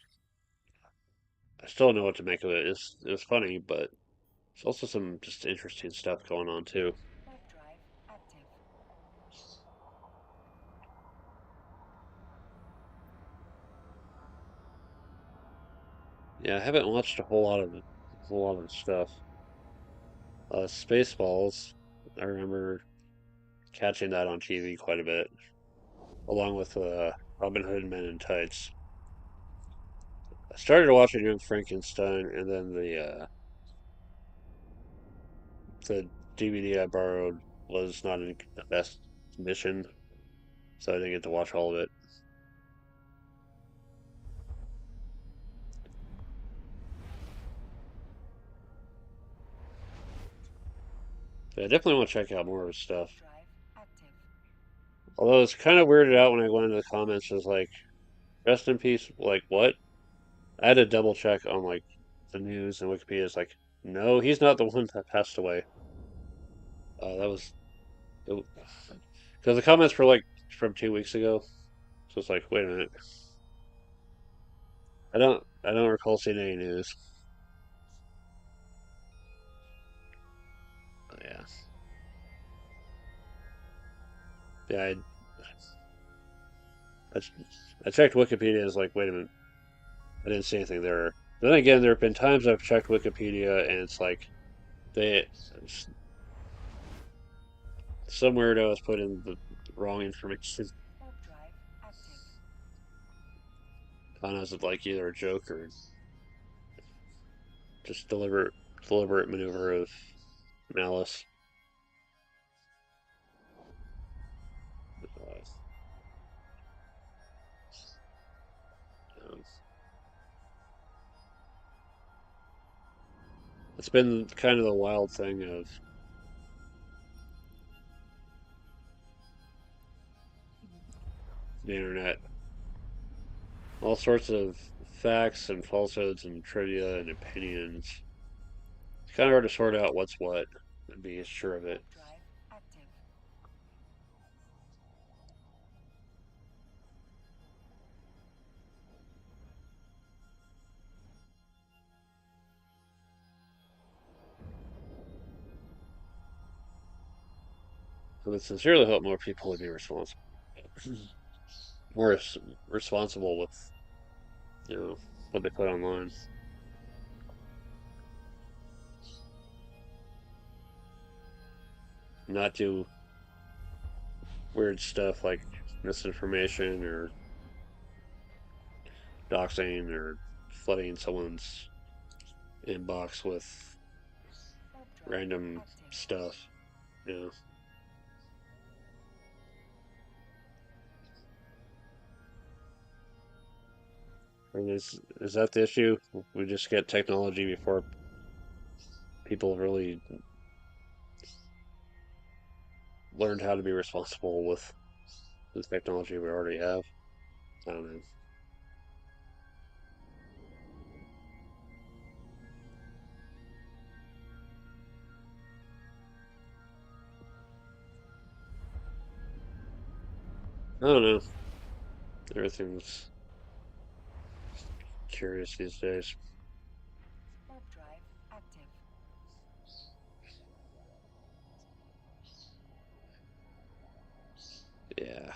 I still don't know what to make of it. It was funny, but there's also some just interesting stuff going on too. Warp drive active. Yeah, I haven't watched a whole lot of stuff. Spaceballs. I remember catching that on TV quite a bit, along with Robin Hood Men in Tights. I started watching Young Frankenstein, and then the DVD I borrowed was not in the best condition, so I didn't get to watch all of it. But I definitely want to check out more of his Warp stuff. drive active. Although it's kind of weirded out when I go into the comments, is like, rest in peace. Like, what? I had to double check on like the news and Wikipedia. It's like, no, he's not the one that passed away. That was because the comments were like from 2 weeks ago. So it's like, wait a minute. I don't recall seeing any news. Yeah, yeah. I, I checked Wikipedia. It's like, wait a minute. I didn't see anything there. Then again, there have been times I've checked Wikipedia and it's like they some weirdo has put in the wrong information Warp drive active. on as like either a joke or just deliberate maneuver of malice. Um, it's been kind of the wild thing of the internet. All sorts of facts and falsehoods and trivia and opinions. It's kind of hard to sort out what's what and be sure of it. Warp drive active. I would sincerely hope more people would be more responsible with what they put online. Not do weird stuff like misinformation or doxing or flooding someone's inbox with Warp drive random active. stuff. You know. And is that the issue? We just get technology before people really learned how to be responsible with the technology we already have. I don't know. I don't know. Everything's curious these days. Warp drive active. Yeah.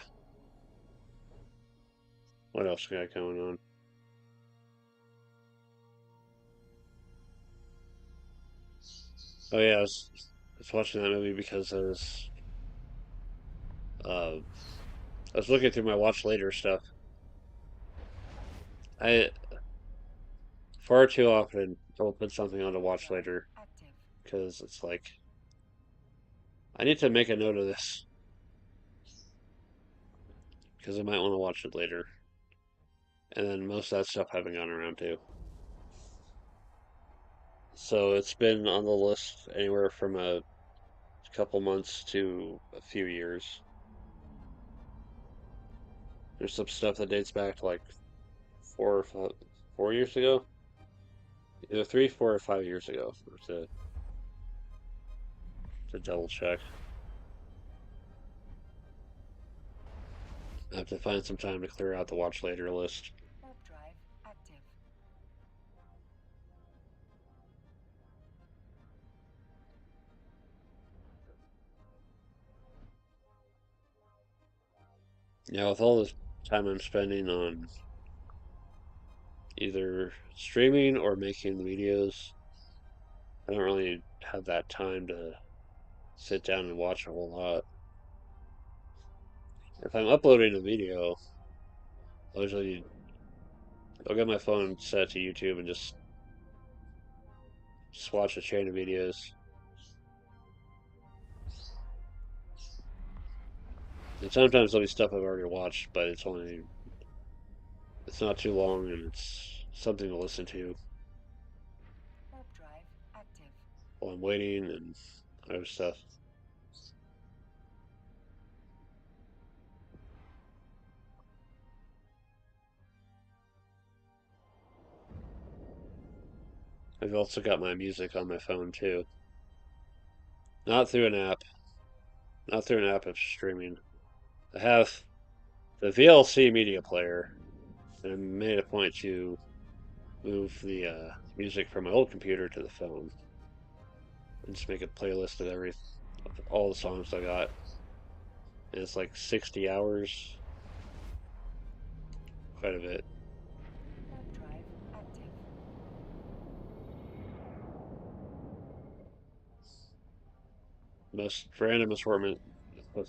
What else we got going on? Oh yeah, I was watching that movie because uh, I was looking through my watch later stuff. I far too often don't put something on to Warp watch drive later active. because it's like I need to make a note of this because I might want to watch it later. And then most of that stuff I haven't gone around to. So it's been on the list anywhere from a couple months to a few years. There's some stuff that dates back to like 4 years ago, either 3, 4, or 5 years ago. To double check. I have to find some time to clear out the watch later list. Warp drive active. Yeah, with all this time I'm spending on either streaming or making the videos, I don't really have that time to sit down and watch a whole lot. If I'm uploading a video, I'll usually I'll get my phone set to YouTube and just watch a chain of videos. And sometimes there'll be stuff I've already watched, but it's not too long and it's something to listen to Warp drive active. while I'm waiting and other stuff. I've also got my music on my phone too. Not through an app. Not through an app of streaming. I have the VLC media player, and I made a point to move the music from my old computer to the phone and just make a playlist of all the songs I got. And it's like 60 hours, quite a bit. Warp drive active. most random assortment of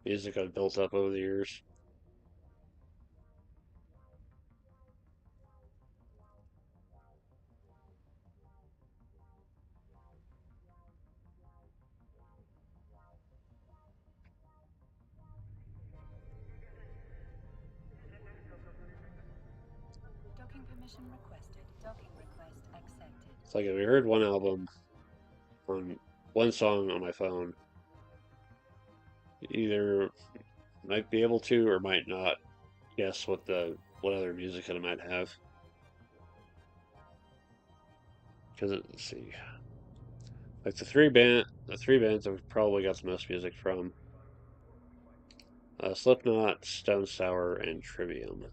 music I've built up over the years. Docking permission requested. Docking request accepted. It's like if we heard one album on one song on my phone, either might be able to or might not guess what other music it might have. Because let's see, like the three bands I've probably got the most music from: Slipknot, Stone Sour, and Trivium.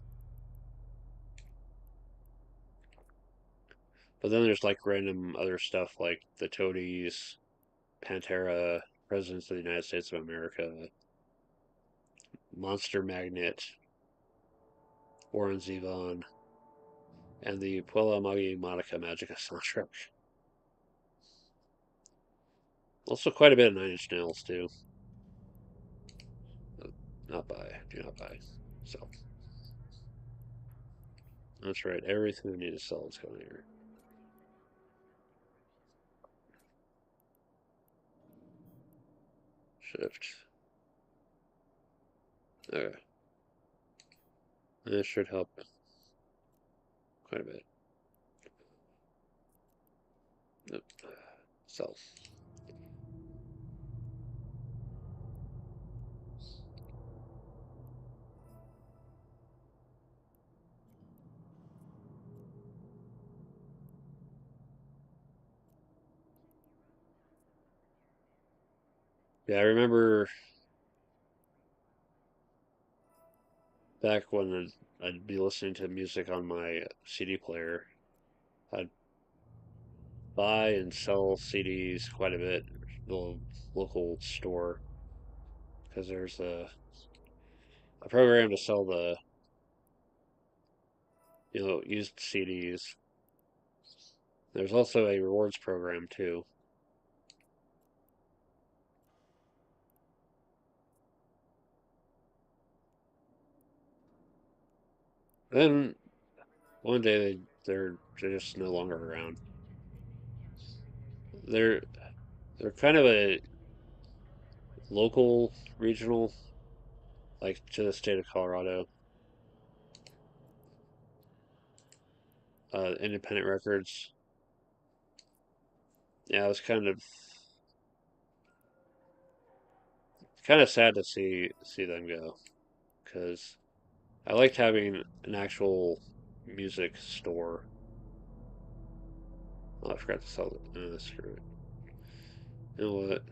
But then there's like random other stuff like the Toadies, Pantera, Presidents of the United States of America, Monster Magnet, Warren Zevon, and the Puella Magi Monica Magica soundtrack. Also, quite a bit of Nine Inch Nails too. Not buy, do not buy. So that's right. Everything we need to sell is going here. Shift. Okay, that should help quite a bit. Yep. Sell. Yeah, I remember back when I'd be listening to music on my CD player. I'd buy and sell CDs quite a bit at the local store because there's a program to sell the used CDs. There's also a rewards program too. Then one day they're just no longer around. They're they're kind of a local regional, like to the state of Colorado. Independent records. Yeah, it was kind of sad to see them go because I liked having an actual music store. Oh, I forgot to sell it. Screw it. You know what?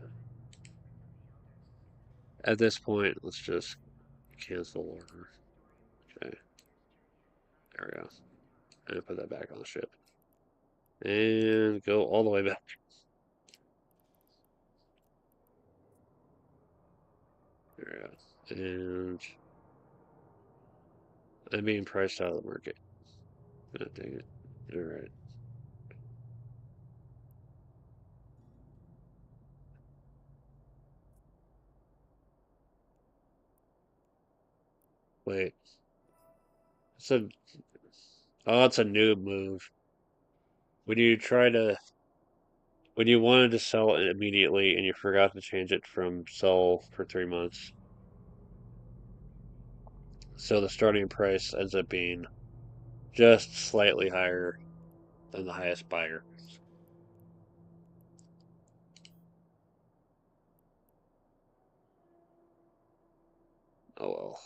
At this point, let's just cancel order. Okay, there we go. And put that back on the ship. And go all the way back. There we go. And I'm being priced out of the market. God dang it. Alright. Wait. It's a it's a noob move. When you try to when you wanted to sell it immediately and you forgot to change it from sell for 3 months. So the starting price ends up being just slightly higher than the highest buyer. Oh well.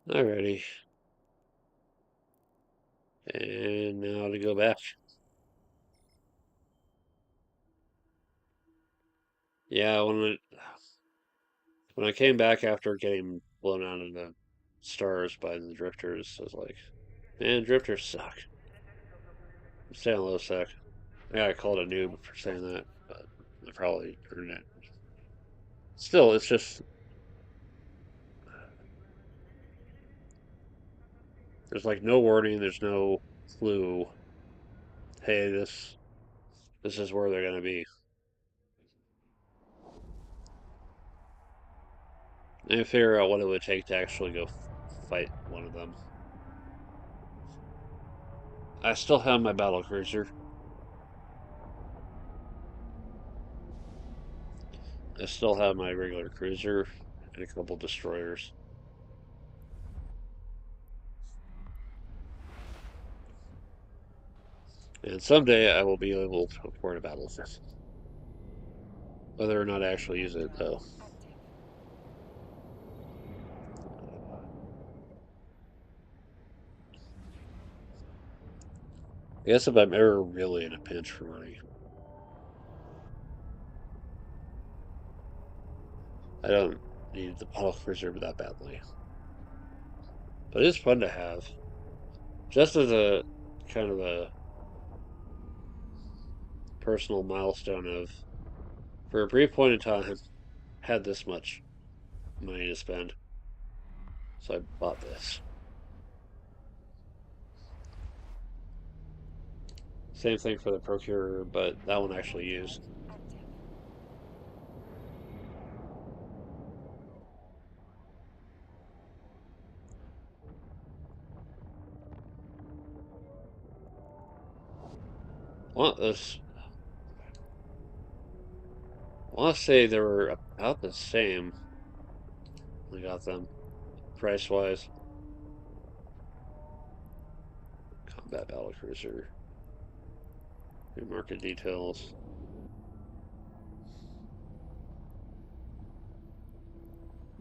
Alrighty. And now to go back. Yeah, when I came back after getting blown out of the stars by the drifters, I was like, man, drifters suck. I'm saying low sec. I got called a noob for saying that, but I probably earned it. Still, it's just there's like no warning, there's no clue. hey, this is where they're gonna be. And figure out what it would take to actually go fight one of them. I still have my battle cruiser. I still have my regular cruiser and a couple destroyers. And someday I will be able to afford a battlefield. Whether or not I actually use it, though. I guess if I'm ever really in a pinch for money, I don't need the battle cruiser that badly. But it's fun to have. Just as a kind of a personal milestone of, for a brief point in time, had this much money to spend. So I bought this. Same thing for the Procurer, but that one actually used. Well, I want to say they were about the same. I got them price wise. Combat battle cruiser. New market details.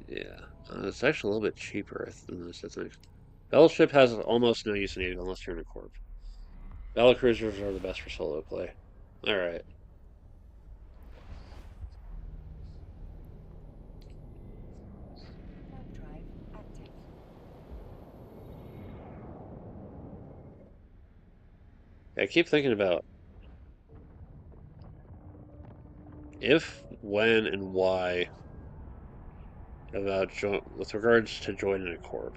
Yeah, it's actually a little bit cheaper than this, I think. Battleship has almost no use in it unless you're in a corp. Battle cruisers are the best for solo play. All right. I keep thinking about if, when, and why about with regards to joining a corp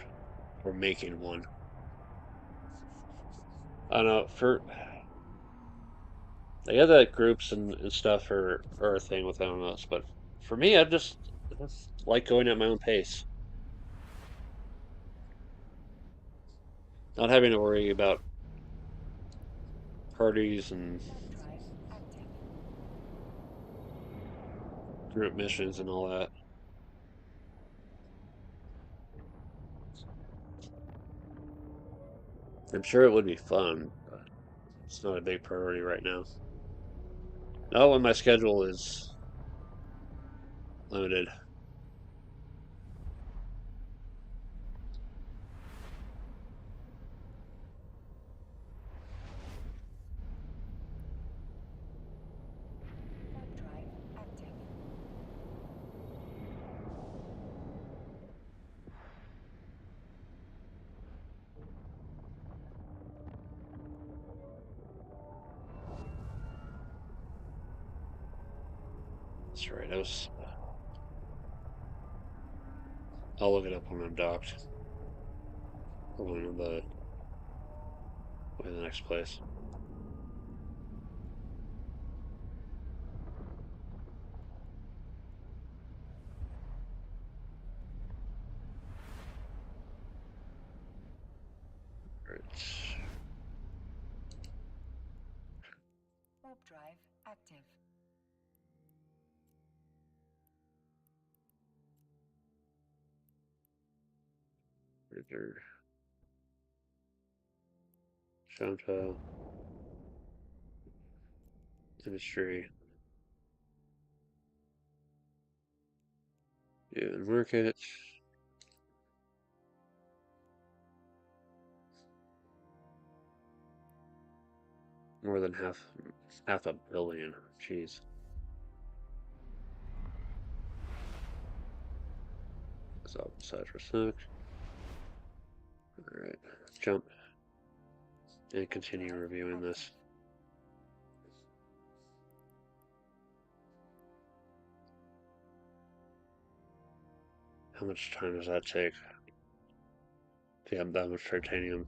or making one. I don't know. I get that groups and stuff are a thing with MMOs, but for me, I just like going at my own pace, not having to worry about parties and group missions and all that. I'm sure it would be fun, but it's not a big priority right now. Not when my schedule is limited. That's right. I'll look it up when I'm docked. Or when I'm the next place. Right. Warp drive active. Ritter, Shanta, Industry, yeah, Market. More than half a billion. Jeez. Stop aside for a sec. Alright. Jump and continue reviewing this. How much time does that take to get that much titanium?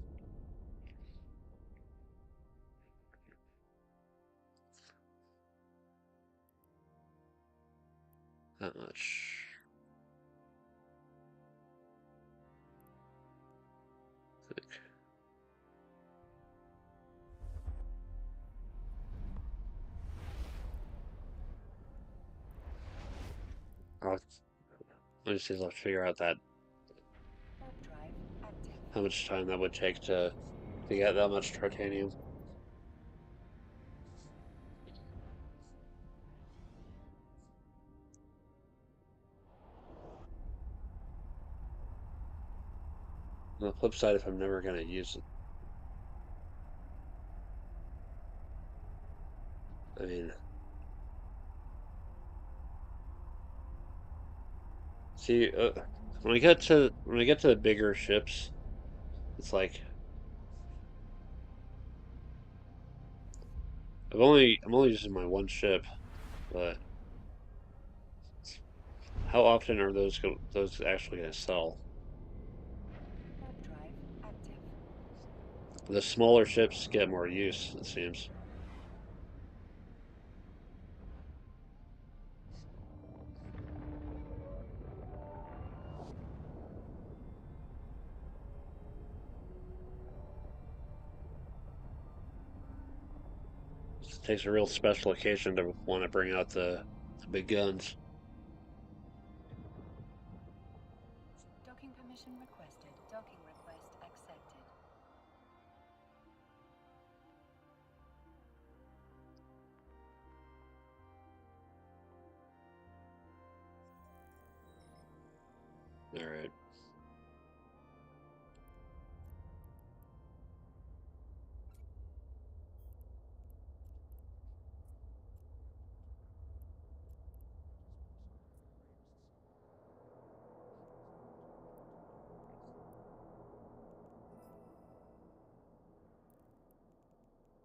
Not much. I'll, I just have to figure out that Warp drive active. how much time that would take to get that much titanium. On the flip side, if I'm never gonna use it, I mean, see, when I get to the bigger ships, it's like I'm only using my one ship, but how often are those actually gonna sell? Warp drive active. The smaller ships get more use, it seems. It takes a real special occasion to want to bring out the big guns. Docking permission requested. Docking request accepted. All right.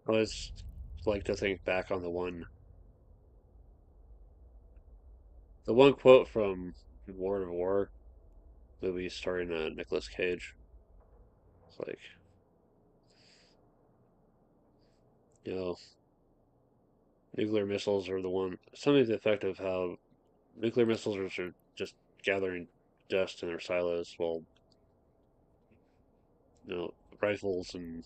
I always like to think back on the one quote from War of War movie starring Nicolas Cage. It's like, you know, nuclear missiles are the one. Something to the effect of how nuclear missiles are just gathering dust in their silos, while rifles and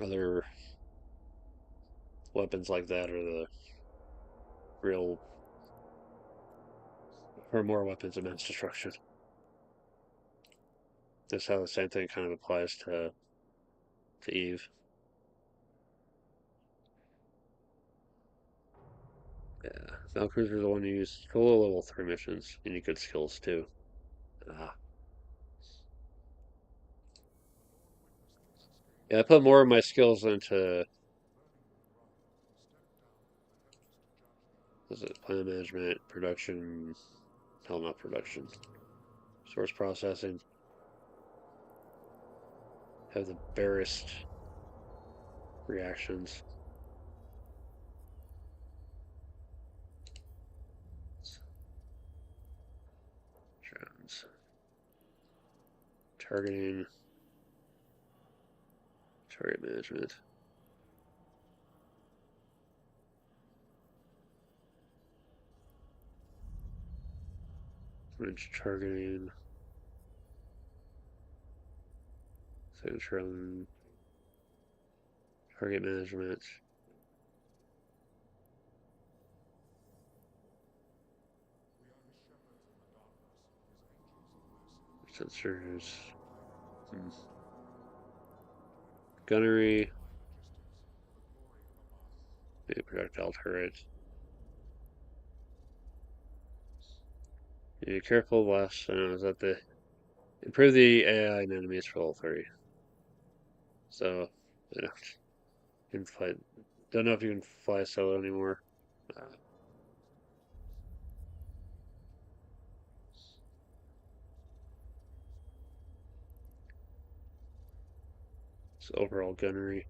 other weapons like that are the real, or more weapons of mass destruction. That's how the same thing kind of applies to Eve. Yeah, Valkyries are the one who use solo level 3 missions. You need good skills too. Ah. Yeah, I put more of my skills into was it plan management, production, hell not production, source processing. Have the barest reactions. Drones. Targeting, target management. Range targeting. Controlling target management. Sensors. Hmm. Gunnery. Maybe projectile turret. Be careful, last. I know is that the improve the AI and enemies for all three. So, you know, you can fly. Don't know if you can fly solo anymore. Uh, it's overall gunnery.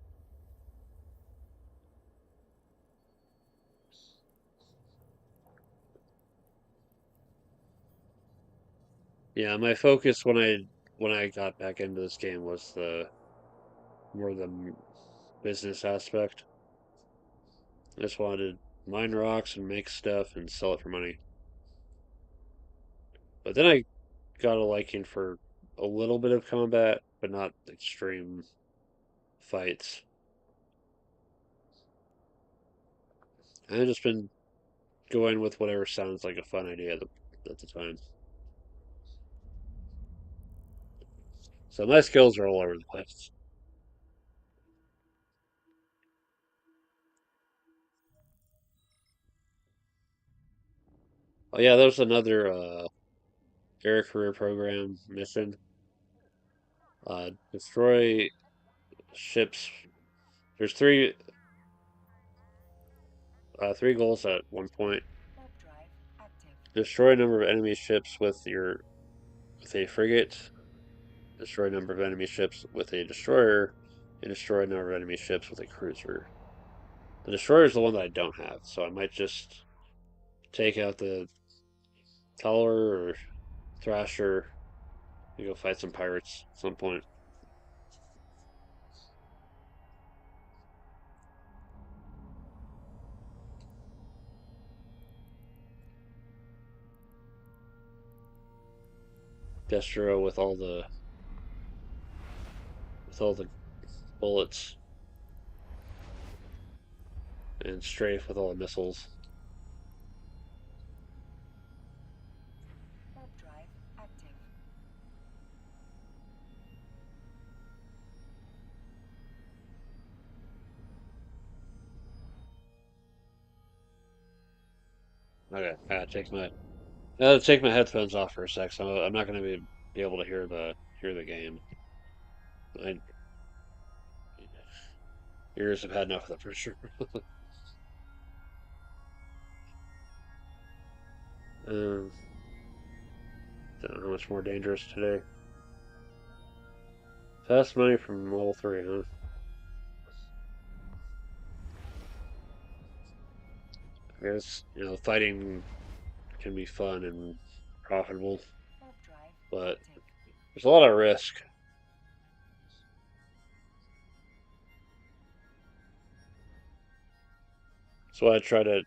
Yeah, my focus when I got back into this game was the more the business aspect. I just wanted mine rocks and make stuff and sell it for money. But then I got a liking for a little bit of combat, but not extreme fights. I've just been going with whatever sounds like a fun idea at the time. So my skills are all over the place. Oh yeah, there's another air career program mission. Destroy ships. There's three goals at one point. Warp drive active. Destroy a number of enemy ships with a frigate. Destroy a number of enemy ships with a destroyer, and destroy a number of enemy ships with a cruiser. The destroyer is the one that I don't have, so I might just take out the Collar or Thrasher and go fight some pirates at some point. Destro with all the bullets, and Strafe with all the missiles. Warp drive active. Okay, I gotta take my headphones off for a sec, so I'm not gonna be able to hear the game. My ears have had enough of that for sure. um, don't know how much more dangerous today. Fast money from level 3, huh? I guess, fighting can be fun and profitable, Warp drive but active. there's a lot of risk. So I try to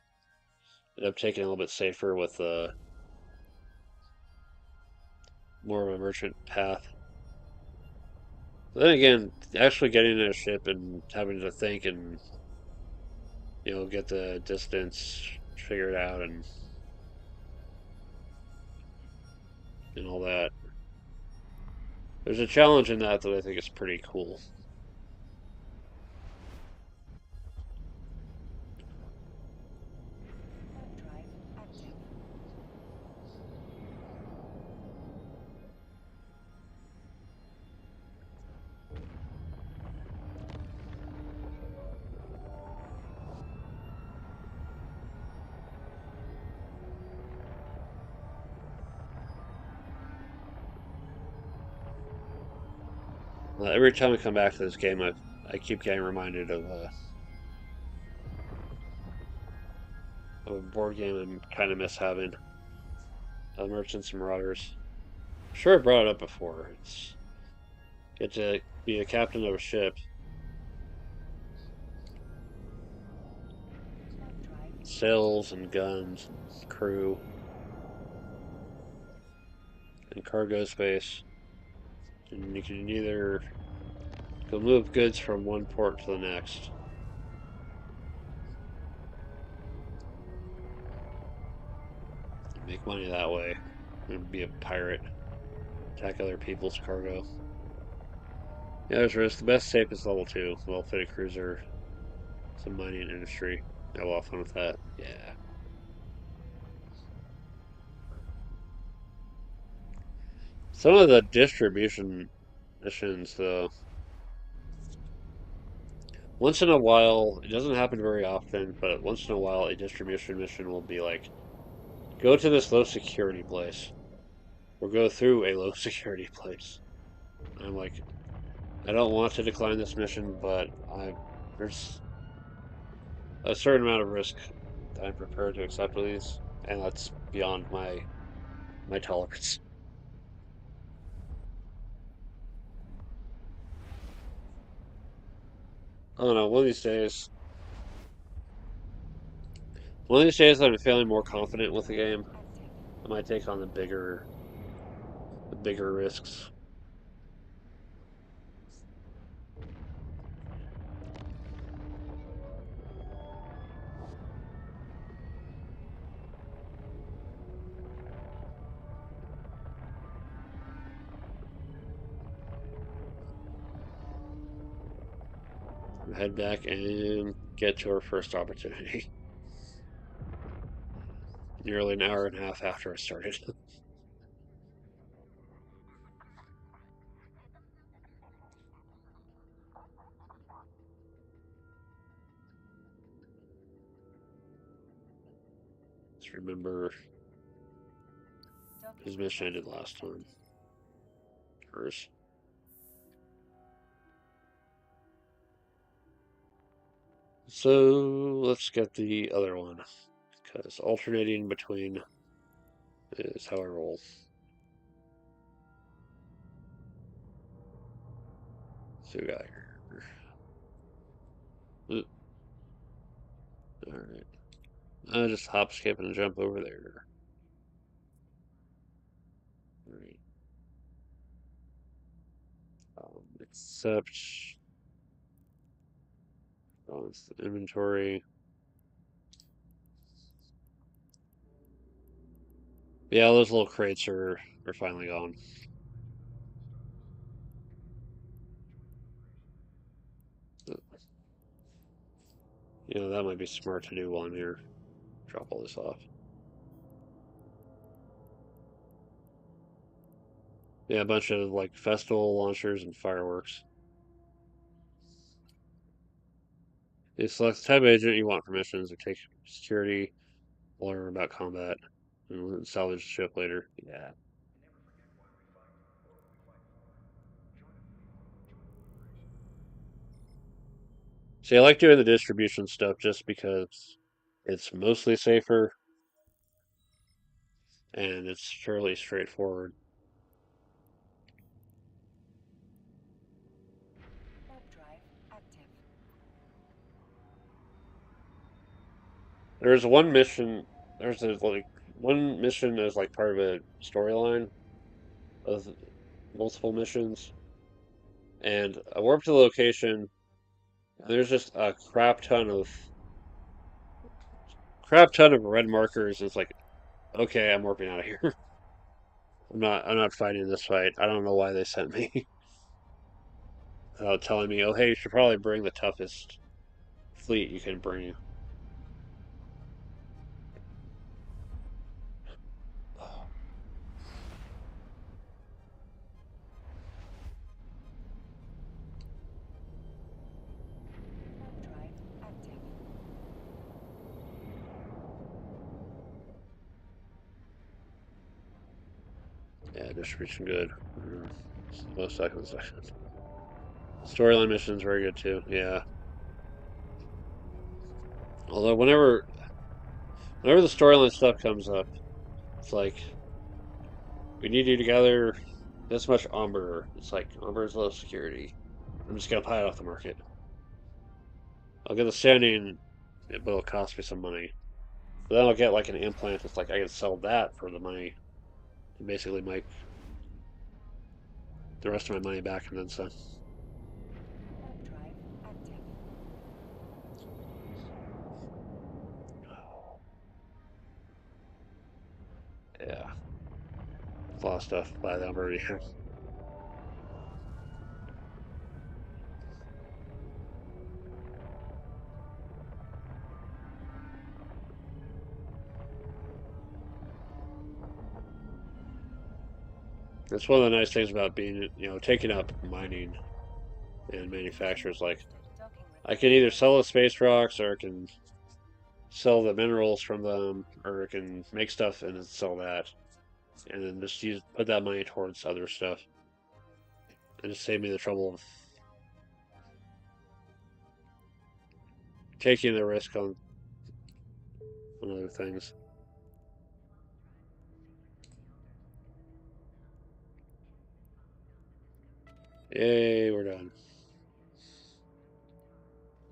end up taking a little bit safer with more of a merchant path. But then again, actually getting in a ship and having to think and get the distance figured out and all that. There's a challenge in that I think is pretty cool. Warp drive active. Every time I come back to this game, I keep getting reminded of a board game I'm kind of miss having. Merchants and Marauders. I'm sure I brought it up before. It's get to be a captain of a ship, Warp drive sails and guns, and crew, and cargo space. And you can either go move goods from one port to the next. And make money that way. And be a pirate. Attack other people's cargo. Yeah, there's risk. The best safe is level 2. Well-fitted cruiser. Some mining industry. Have a lot of fun with that. Yeah. Some of the distribution missions, though, once in a while, it doesn't happen very often, but once in a while, a distribution mission will be like, go to this low security place, or go through a low security place. And I'm like, I don't want to decline this mission, but there's a certain amount of risk that I'm prepared to accept with these, and that's beyond my tolerance. I don't know. One of these days, One of these days I'm feeling more confident with the Overdrive game. active. I might take on the bigger risks. Head back and get to our first opportunity. Nearly an hour and a half after I started. Let's remember Docking his mission request ended last time. accepted. Hers. So let's get the other one. Because alternating between is how I roll. So we got here. Alright. I'll just hop, skip, and jump over there. Alright. Accept. Balance the inventory. Yeah, those little crates are finally gone. You know, that might be smart to do while I'm here. Drop all this off. Yeah, a bunch of like festival launchers and fireworks. You select the type of agent you want for missions or take security, learn about combat, and salvage the ship later. Yeah. See, I like doing the distribution stuff just because it's mostly safer and it's fairly straightforward. Warp drive active. There's one mission. There's like one mission as like part of a storyline of multiple missions, and I warped to the location. And there's just a crap ton of red markers. It's like, okay, I'm warping out of here. I'm not fighting this fight. I don't know why they sent me without telling me, oh hey, you should probably bring the toughest fleet you can bring. Warp drive active. Yeah, distribution good. Slow second second. Storyline missions very good too. Yeah. Although whenever the storyline stuff comes up, it's like we need you to gather this much umber. It's like umber is low security. I'm just gonna buy it off the market. I'll get the standing, but it'll cost me some money. But then I'll get like an implant. It's like I can sell that for the money and basically make the rest of my money back and then some. Warp drive active. Yeah, it's a lot of stuff by the umber. That's one of the nice things about being, taking up mining and Fandom manufacturers. Like, requested. Docking I can request either sell the accepted. space rocks or I can sell the minerals from them, or I can make stuff and then sell that, and then just put that money towards other stuff, and just save me the trouble of taking the risk on other things. Yay, we're done.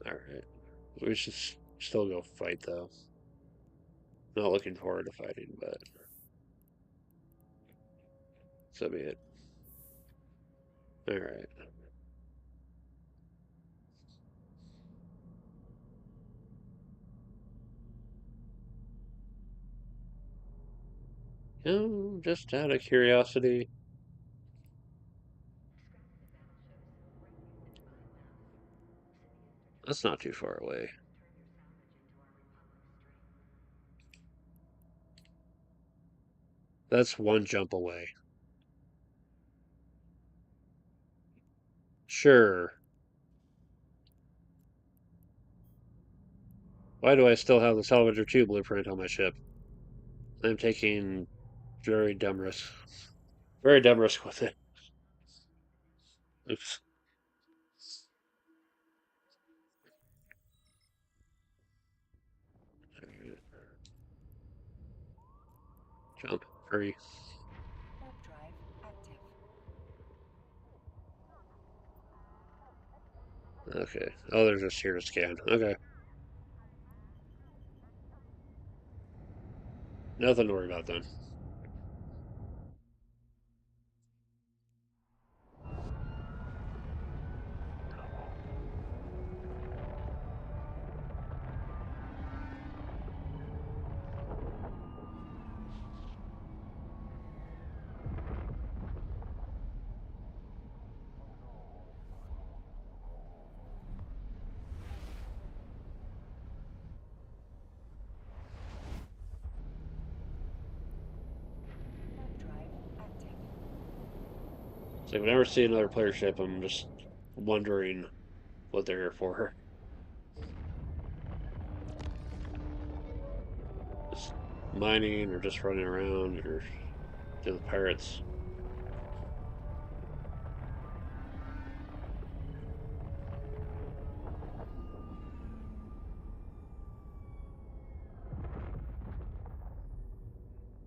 All right, we should still go fight though. Not looking forward to fighting, but so be it. Alright. Just out of curiosity. That's not too far away. That's one jump away. Sure. Why do I still have the Salvager 2 blueprint on my ship? I'm taking very dumb risk. Very dumb risk with it. Oops. Jump. Hurry. Warp drive active. Okay. Oh, they're just here to scan. Okay. Nothing to worry about then. Warp drive active. So if I never see another player ship, I'm just wondering what they're here for. Just mining or just running around or to the pirates.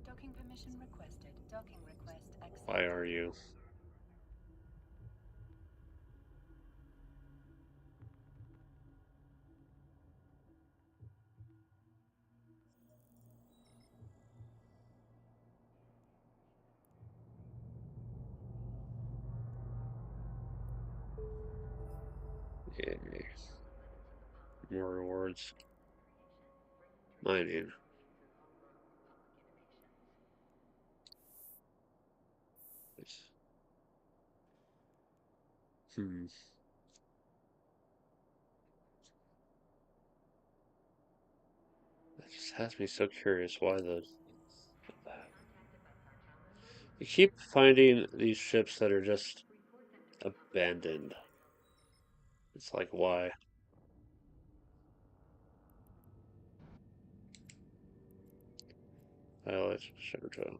Docking permission requested. Docking request Why accepted. are you? Yay. More rewards. Mining. Hmm. That just has me so curious why the. You keep finding these ships that are just abandoned. It's like, why? Pilot, Shepherdo.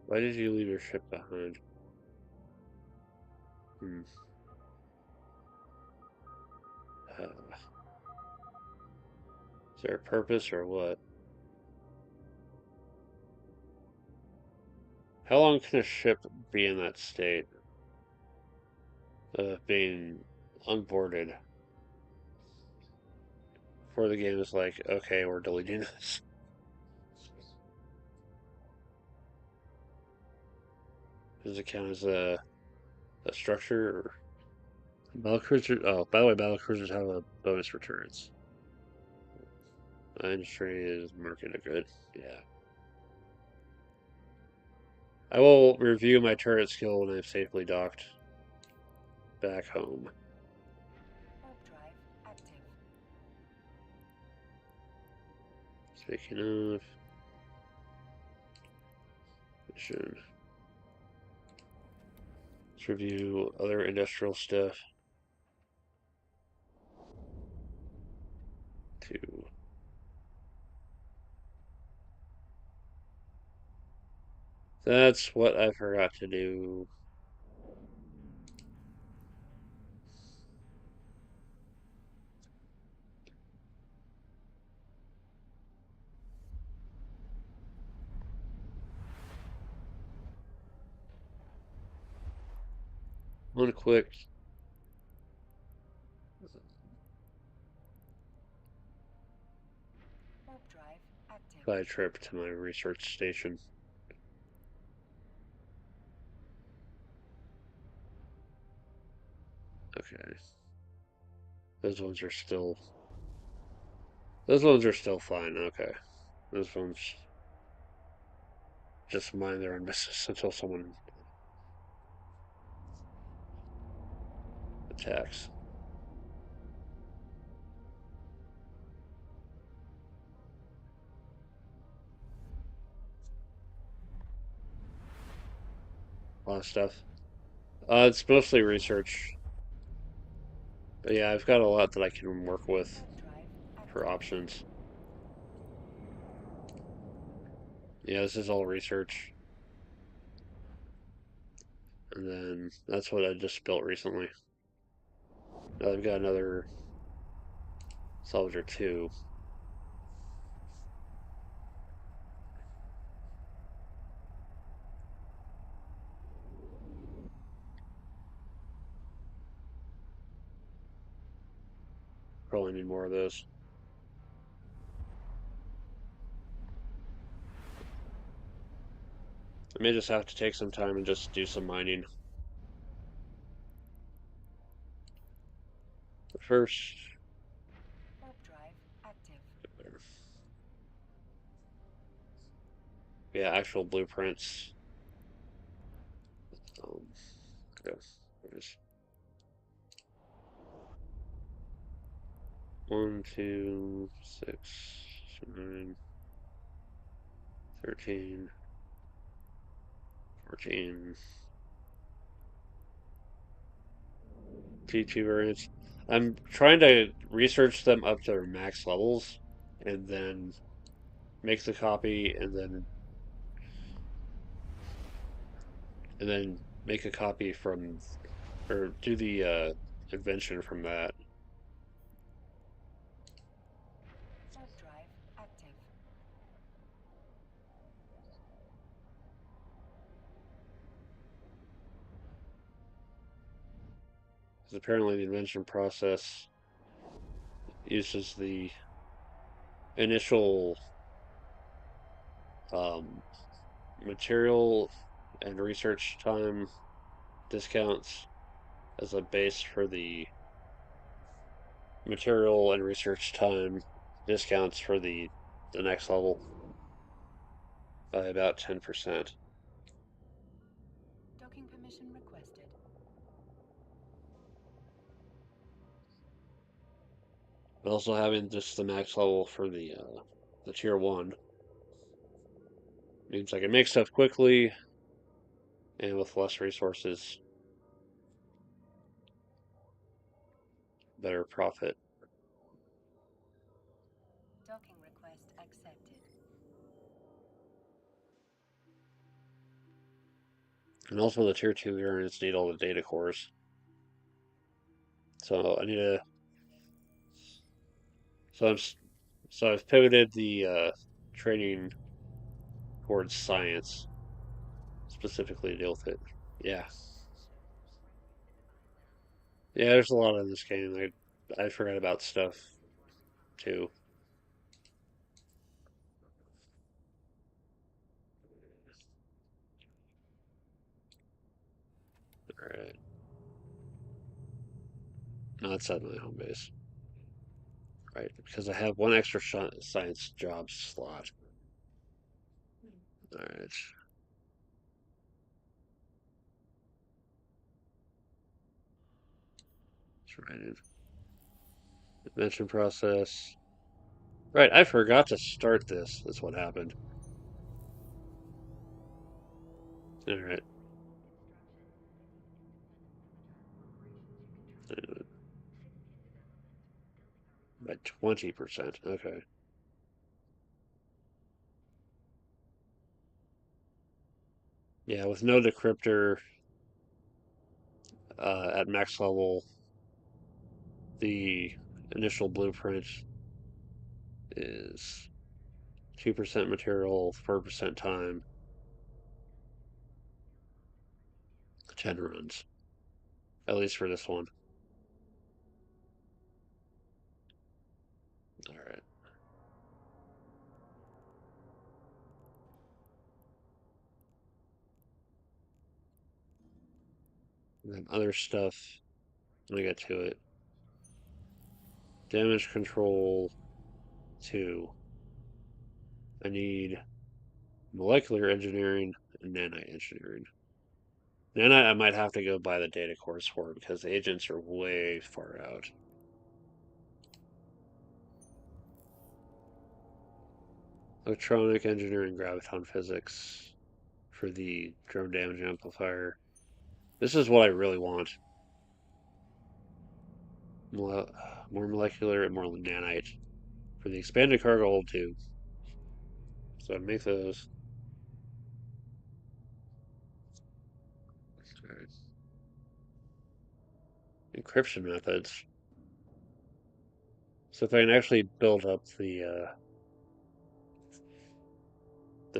Why did you leave your ship behind? Hmm. Uh, is there a purpose or what? How long can a ship be in that state of being unboarded before the game is like, okay, we're deleting this? Does it count as a structure? Or... Battlecruiser. Oh, by the way, battlecruisers have a bonus returns. Industry is market good. Yeah. I will review my turret skill when I've safely docked back home. Warp drive active. Speaking of mission, let's review other industrial stuff too. That's what I forgot to do. One quick Warp drive active. side trip to my research station. Okay. Those ones are still fine, okay. Those ones just mind their own business until someone attacks. A lot of stuff. It's mostly research. But yeah, I've got a lot that I can work with Warp drive for active. options. Yeah, this is all research. And then that's what I just built recently. Now I've got another Salvager 2. Probably need more of those. I may just have to take some time and just do some mining. But first, Warp drive active. yeah, actual blueprints. Um, yeah, there's 1, 2, 6, 9, 13, 14. T2 variants. I'm trying to research them up to their max levels and then make the copy and then make a copy from or do the invention from that. Warp drive active. Because apparently the invention process uses the initial um, material and research time discounts as a base for the material and research time discounts for the next level by about 10%. Docking permission requested. But also having just the max level for the tier 1 means I can make stuff quickly and with less resources, better profit. Docking request accepted. And also the tier 2 units need all the data cores. So I need to so I'm so I've pivoted the training towards science specifically to deal with it. Yeah. Yeah, there's a lot in this game. I forgot about stuff too. Alright. No, it's at my home base. Right, because I have one extra science job slot. Alright. Let's write in. Invention process. Right, I forgot to start this. That's what happened. Alright. By 20%. Okay. Yeah, with no decryptor at max level, the initial blueprint is 2% material, 4% time, 10 runs. At least for this one. Alright. And then other stuff, let me get to it. Damage control 2. I need molecular engineering and nanite engineering. Nanite, I might have to go buy the data cores for because the agents are way far out. Electronic engineering, graviton physics for the drone damage amplifier. This is what I really want. More molecular and more nanite for the expanded cargo hold too. So I make those. Right. Encryption methods. So if I can actually build up the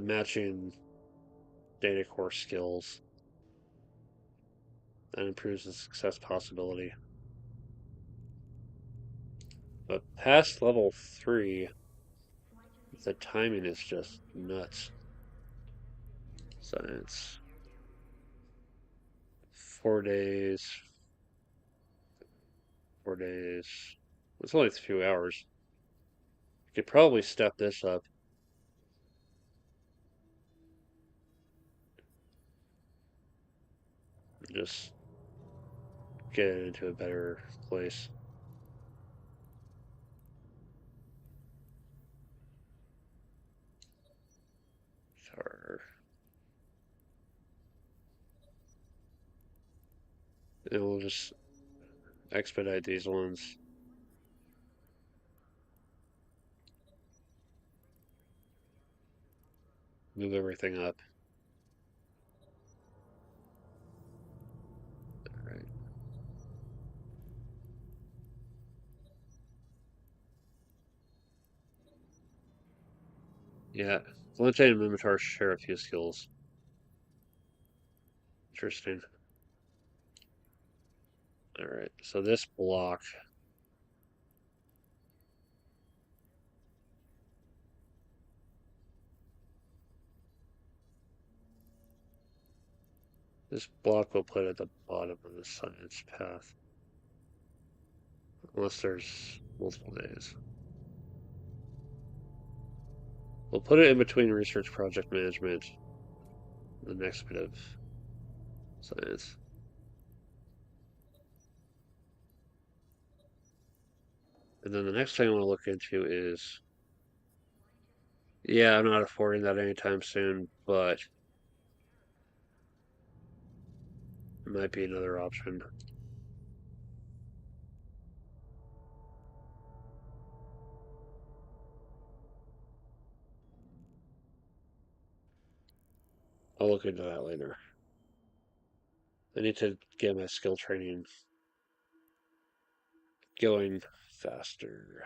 matching data core skills, that improves the success possibility. But past level 3, the timing is just nuts. Science. 4 days. 4 days. It's only a few hours. Could probably step this up. And just get it into a better place. Sure. And we'll just expedite these ones. Move everything up. All right. Yeah. Valente and Mimitar share a few skills. Interesting. All right. So this block. This block will put at the bottom of the science path. Unless there's multiple days. We'll put it in between research project management and the next bit of science. And then the next thing I want to look into is, yeah, I'm not affording that anytime soon, but it might be another option. I'll look into that later. I need to get my skill training going faster.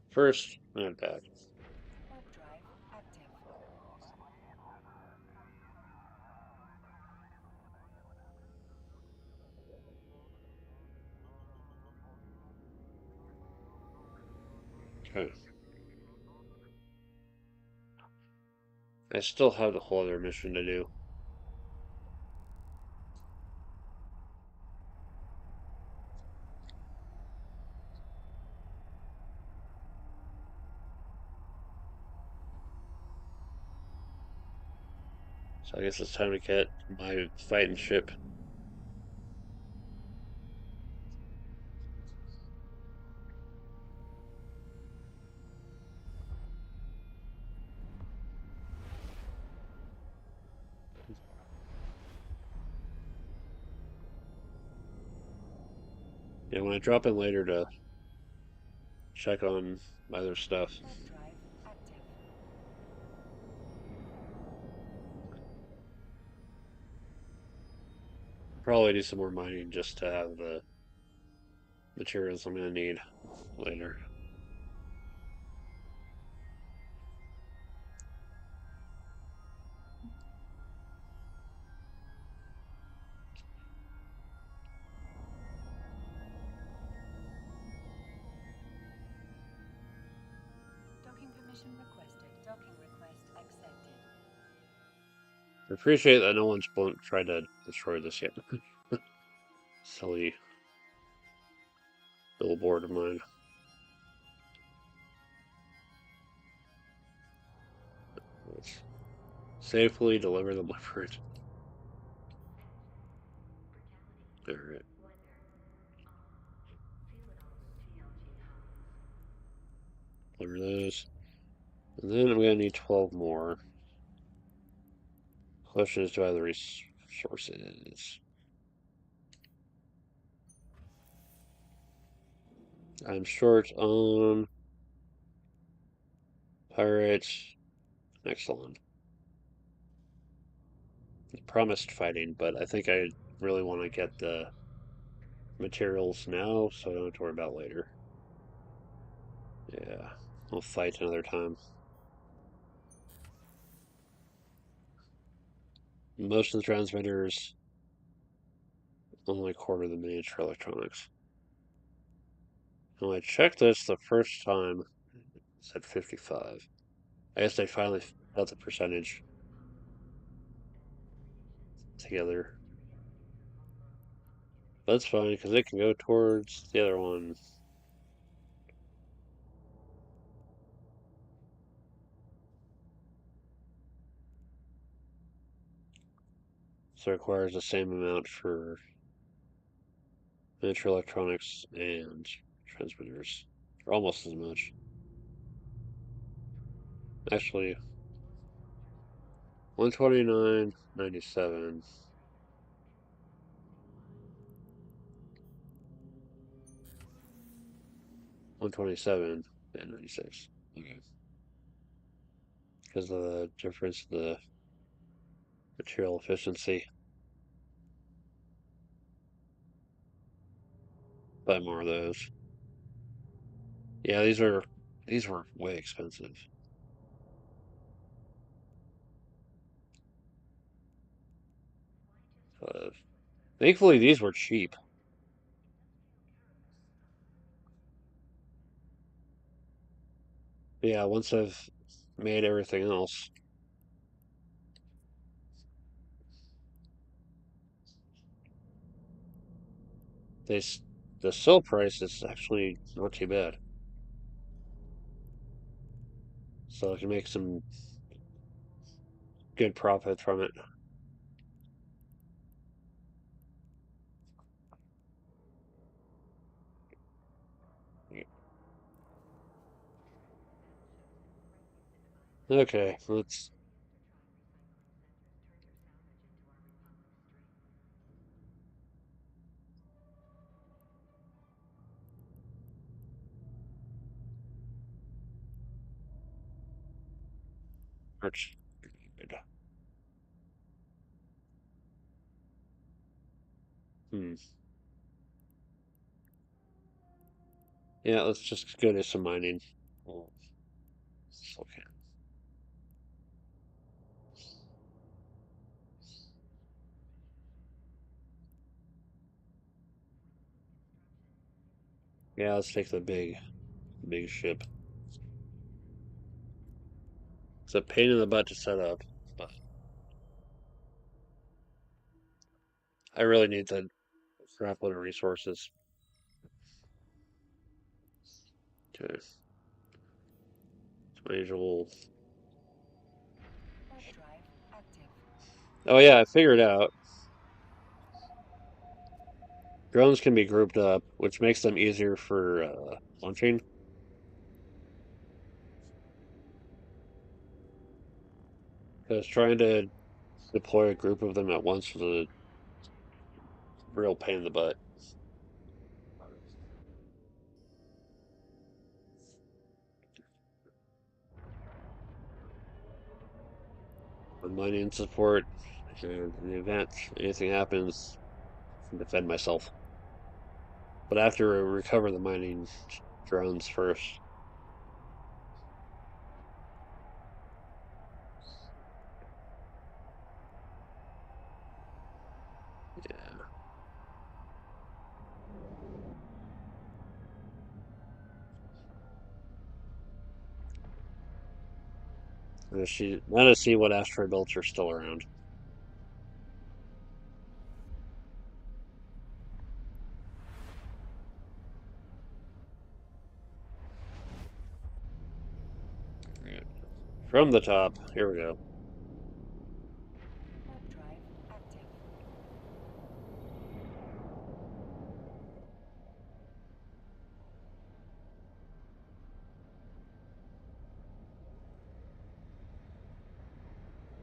First, not bad. Warp drive active. Okay. I still have the whole other mission to do. So I guess it's time to get my fighting ship. Yeah, when I drop in later to check on my other stuff. Warp drive active. Probably do some more mining just to have the materials I'm going to need later. I appreciate that no one's tried to destroy this yet. Silly billboard of mine. Let's safely deliver the blueprint. Alright. Deliver those. And then I'm gonna need 12 more. Question is, do I have the resources? I'm short on pirates. Excellent. Promised fighting, but I think I really want to get the materials now so I don't have to worry about later. Yeah, we'll fight another time. Most of the transmitters only quarter the miniature electronics. When I checked this the first time, it said 55. I guess they finally got the percentage together. That's fine, because it can go towards the other one. So it requires the same amount for miniature electronics and transmitters. Or almost as much. Actually, 129.97. 127 and 96. Okay. Because of the difference in the material efficiency. Buy more of those. Yeah, these were way expensive. Uh, Thankfully, these were cheap. Yeah, once I've made everything else, they the sell price is actually not too bad. So I can make some good profit from it. Okay, let's march. Hmm. Yeah, let's just go to some mining. Oh, okay. Yeah, let's take the big ship. It's a pain in the butt to set up, but I really need to crap load of resources. Okay, usual. Drive active. Oh yeah, I figured out drones can be grouped up, which makes them easier for launching. Because trying to deploy a group of them at once was a real pain in the butt. On mining support, and in the event anything happens, I can defend myself. But I have to recover the mining drones first. Yeah. Now to see what asteroid belts are still around. From the top. Here we go. Warp drive active.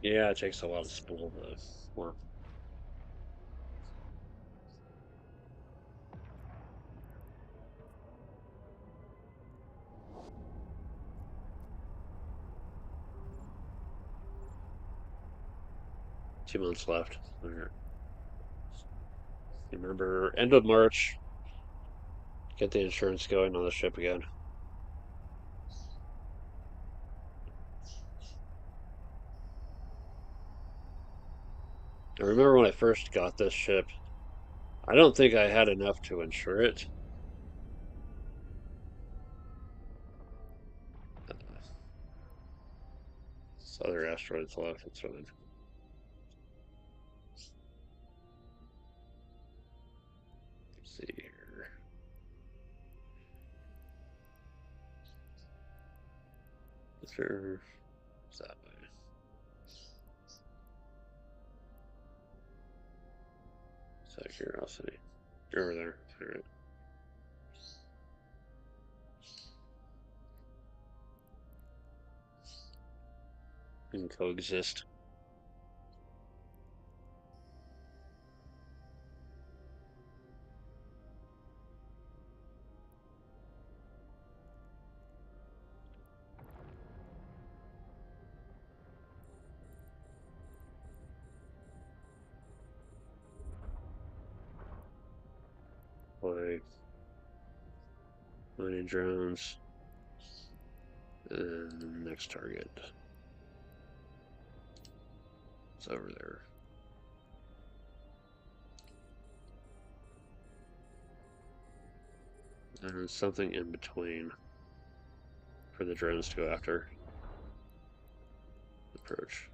Yeah, it takes a while to spool the warp. Two months left. Remember, end of March, get the insurance going on the ship again. I remember when I first got this ship, I don't think I had enough to insure it. This other asteroids left, it's fine. Let's see here. Sure, it's that way. So curiosity. You're over there. All right. Can coexist. Play mining drones. And next target. It's over there. And something in between for the drones to go after. Approach.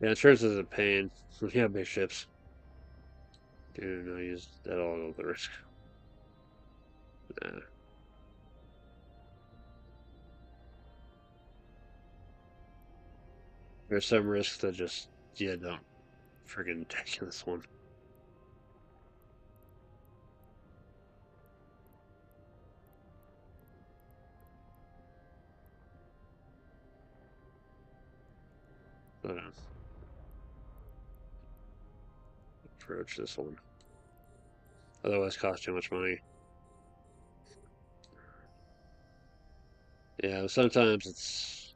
Yeah, insurance is a pain. We have big ships. Do not use at all of the risk. Nah. There's some risks that just, yeah, don't friggin' take this one. But, approach this one. Otherwise, cost too much money. Yeah, sometimes it's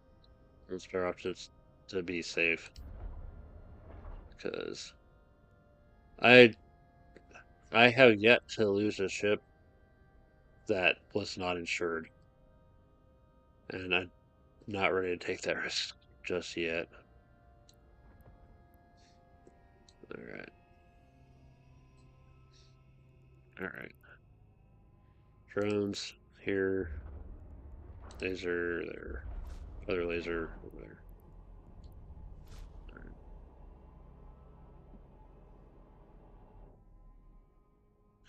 better off just to be safe. Because I I have yet to lose a ship that was not insured, and I'm not ready to take that risk just yet. All right, all right. Drones here. Laser there. Other laser over there. All right.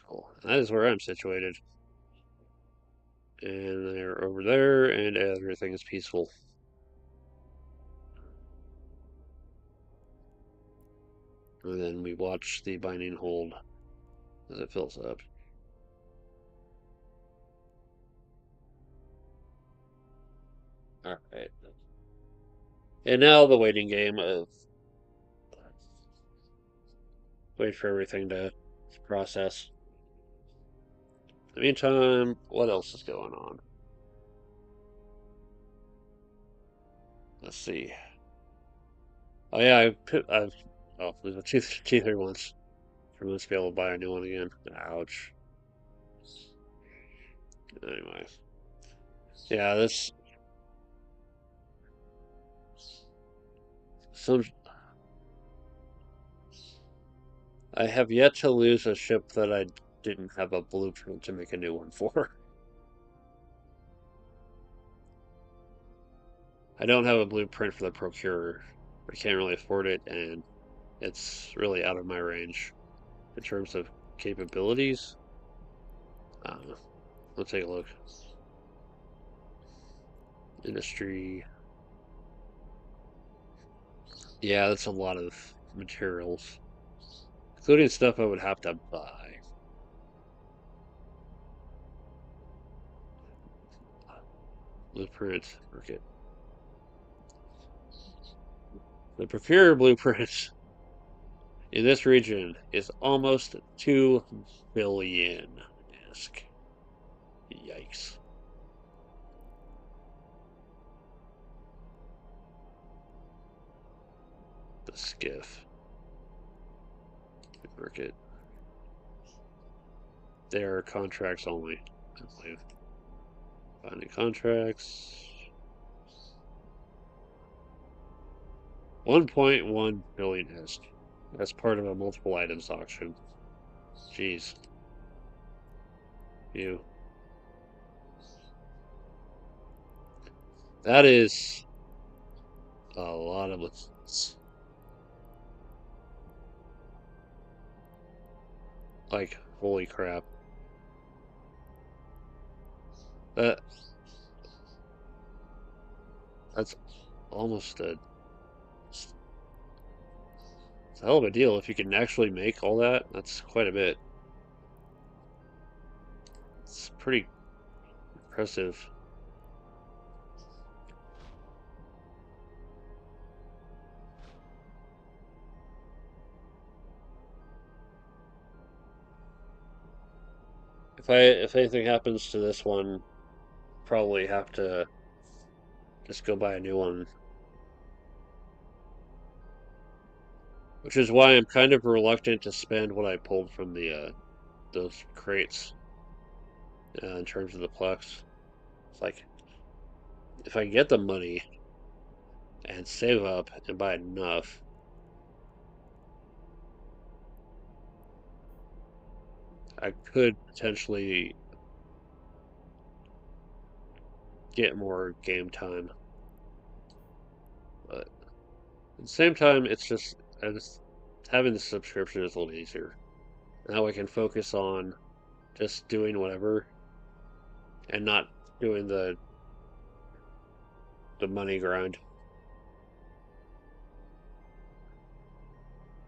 Cool. That is where I'm situated. And they're over there, and everything is peaceful. And then we watch the binding hold as it fills up. All right. And now the waiting game of wait for everything to process. In the meantime, what else is going on? Let's see. Oh yeah, I've there's a T3 once. For once to be able to buy a new one again. Ouch. Anyway. Yeah, this some I have yet to lose a ship that I didn't have a blueprint to make a new one for. I don't have a blueprint for the procurer. I can't really afford it, and it's really out of my range in terms of capabilities. Let's take a look. Industry. Yeah, that's a lot of materials, including stuff I would have to buy. Blueprint market. The procurer blueprint in this region is almost 2 billion disk. Yikes. The skiff market. They are contracts only, I believe. Finding contracts. 1.1 billion disk. That's part of a multiple items auction. Jeez. You. That is a lot of lists. Like, holy crap. That that's almost it's a hell of a deal. If you can actually make all that, that's quite a bit. It's pretty impressive. If anything happens to this one, probably have to just go buy a new one. Which is why I'm kind of reluctant to spend what I pulled from the those crates in terms of the Plex. It's like if I get the money and save up and buy enough, I could potentially get more game time. But at the same time, it's just I just having the subscription is a little easier. Now I can focus on just doing whatever and not doing the money grind.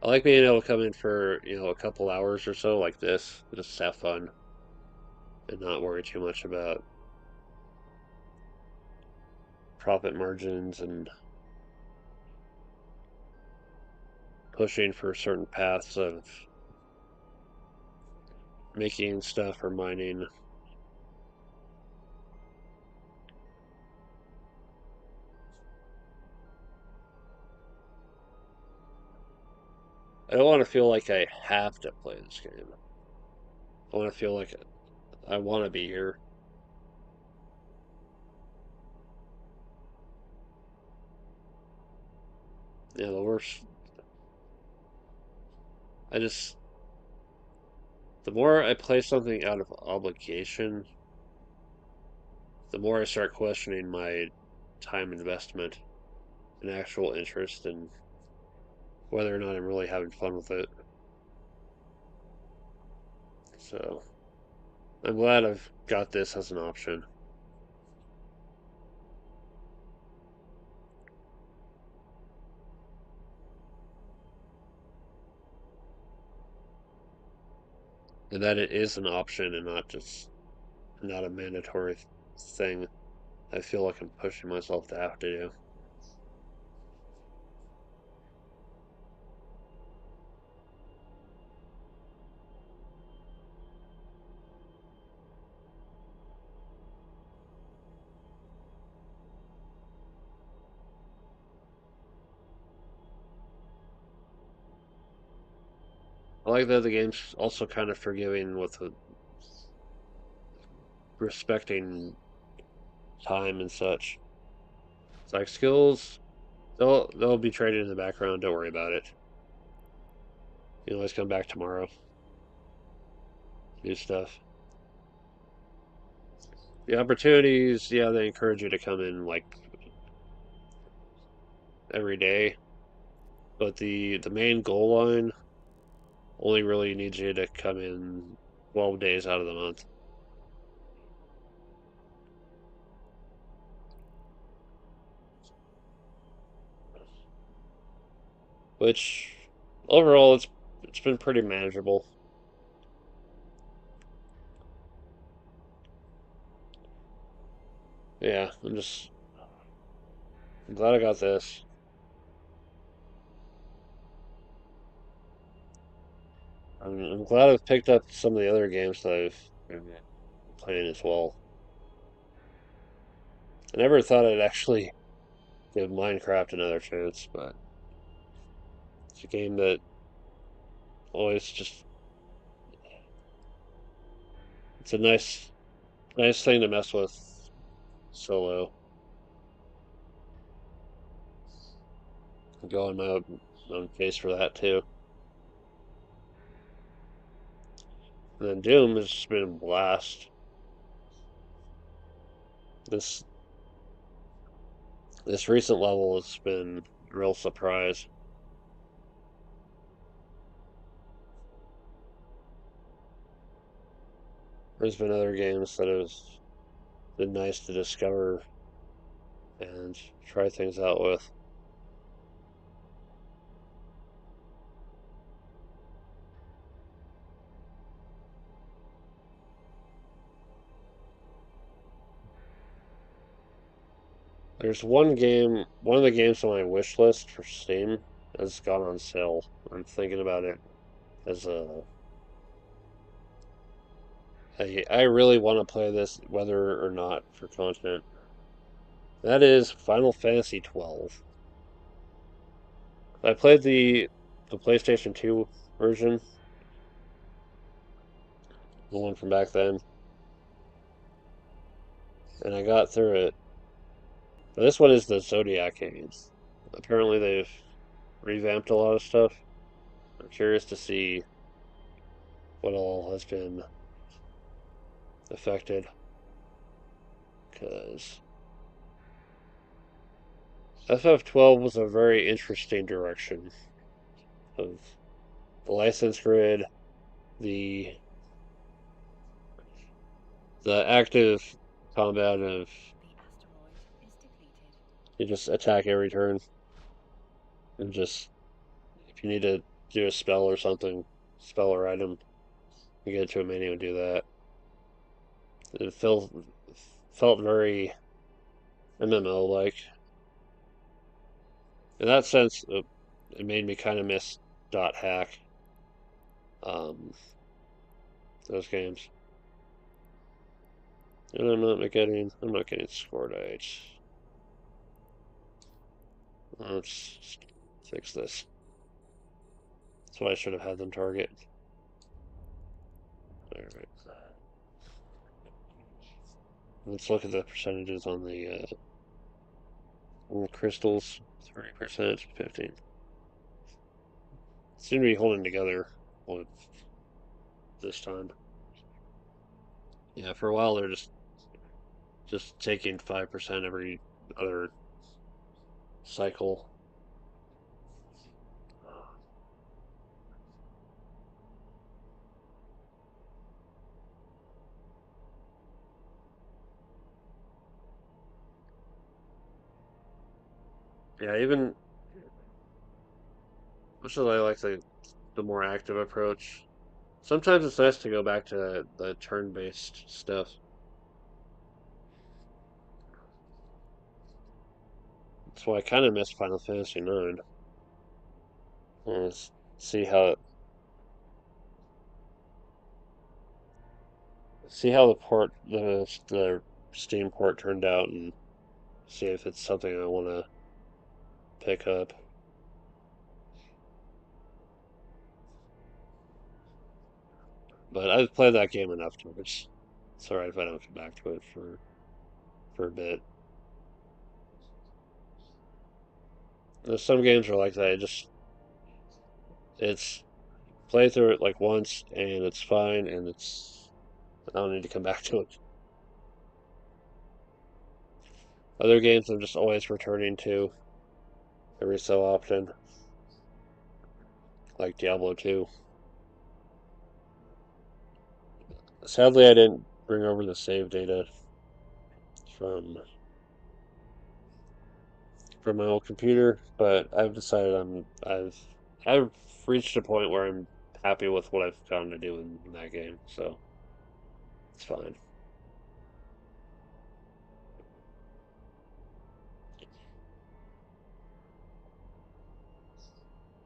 I like being able to come in for, a couple hours or so like this, just have fun and not worry too much about profit margins and pushing for certain paths of making stuff or mining. I don't want to feel like I have to play this game. I want to feel like I want to be here. Yeah, the worst. I just, the more I play something out of obligation, the more I start questioning my time investment and actual interest in whether or not I'm really having fun with it. So I'm glad I've got this as an option. And that it is an option and not a mandatory thing. I feel like I'm pushing myself to have to do. I like that the game's also kind of forgiving with respecting time and such. It's like skills, they'll be traded in the background. Don't worry about it. You can always come back tomorrow, do stuff. The opportunities, yeah, they encourage you to come in like every day, but the main goal line only really needs you to come in 12 days out of the month. Which overall it's been pretty manageable. Yeah, I'm glad I got this. I'm glad I've picked up some of the other games that I've been playing as well. I never thought I'd actually give Minecraft another chance, but it's a game that always just it's a nice thing to mess with solo. Go on my own case for that too. And then Doom has just been a blast. This this recent level has been a real surprise. There's been other games that have been nice to discover and try things out with. There's one of the games on my wish list for Steam has gone on sale. I'm thinking about it as I really want to play this whether or not for content. That is Final Fantasy 12. I played the PlayStation 2 version, the one from back then, and I got through it. But this one is the Zodiac games. Apparently they've revamped a lot of stuff. I'm curious to see what all has been affected, because FF12 was a very interesting direction of the license grid, the the active combat of The asteroid is depleted. you just attack every turn and just if you need to do a spell or something, spell or item, you get to a menu and do that. It felt very MMO like. In that sense, it made me kind of miss dot hack um, those games. And I'm not getting scored eight. Let's fix this. That's why I should have had them target. Alright. Let's look at the percentages on the crystals. 30%, 15. Seem to be holding together this time. Yeah, for a while they're just taking 5% every other cycle. Yeah, even much as I like the more active approach, sometimes it's nice to go back to the turn-based stuff. That's why I kind of missed Final Fantasy 9. Let's see how the Steam port turned out and see if it's something I want to pick up. But I've played that game enough to it's alright if I don't come back to it for a bit. There's some games are like that. It's play through it like once and it's fine and I don't need to come back to it. Other games I'm just always returning to. every so often, like Diablo 2. Sadly, I didn't bring over the save data from from my old computer, but I've decided I've reached a point where I'm happy with what I've gotten to do in that game, so it's fine.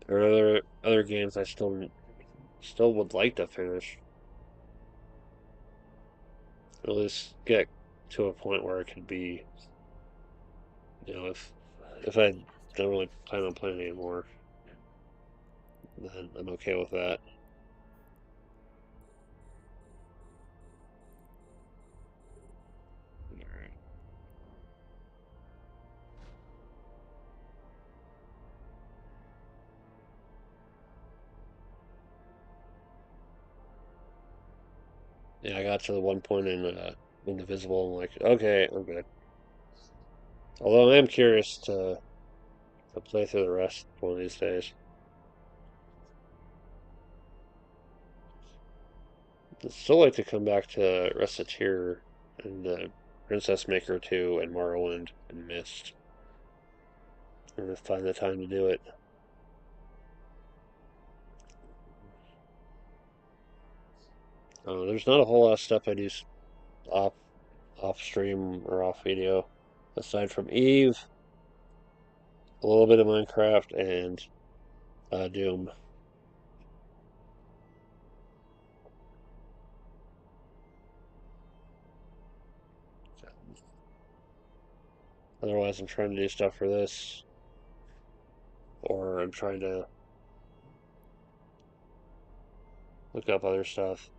There are other games I still would like to finish. At least get to a point where it could be, if I don't really plan on playing anymore, then I'm okay with that. Yeah, I got to the one point in Indivisible. I'm like, okay, I'm good. Although I am curious to play through the rest one of these days. I'd still like to come back to Reciteer and Princess Maker 2 and Morrowind and Mist. I'm gonna find the time to do it. There's not a whole lot of stuff I do off off stream or off video aside from Eve, a little bit of Minecraft, and Doom. Otherwise, I'm trying to do stuff for this, or I'm trying to look up other stuff.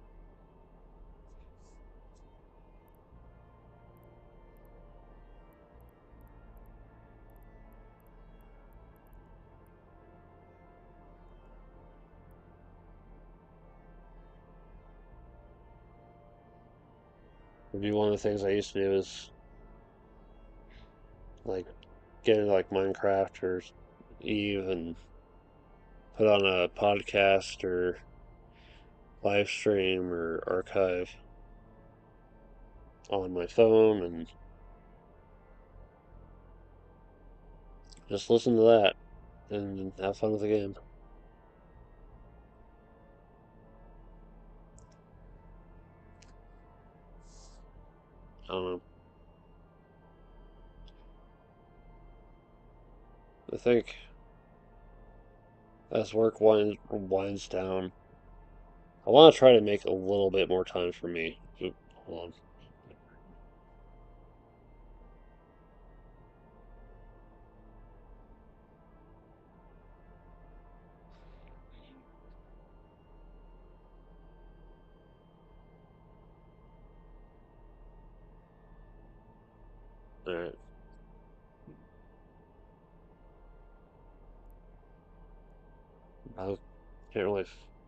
Maybe one of the things I used to do is like get into like Minecraft or Eve and put on a podcast or live stream or archive on my phone and just listen to that and have fun with the game. I don't know. I think as work winds down, I want to try to make a little bit more time for me. Hold on. All right. I can't really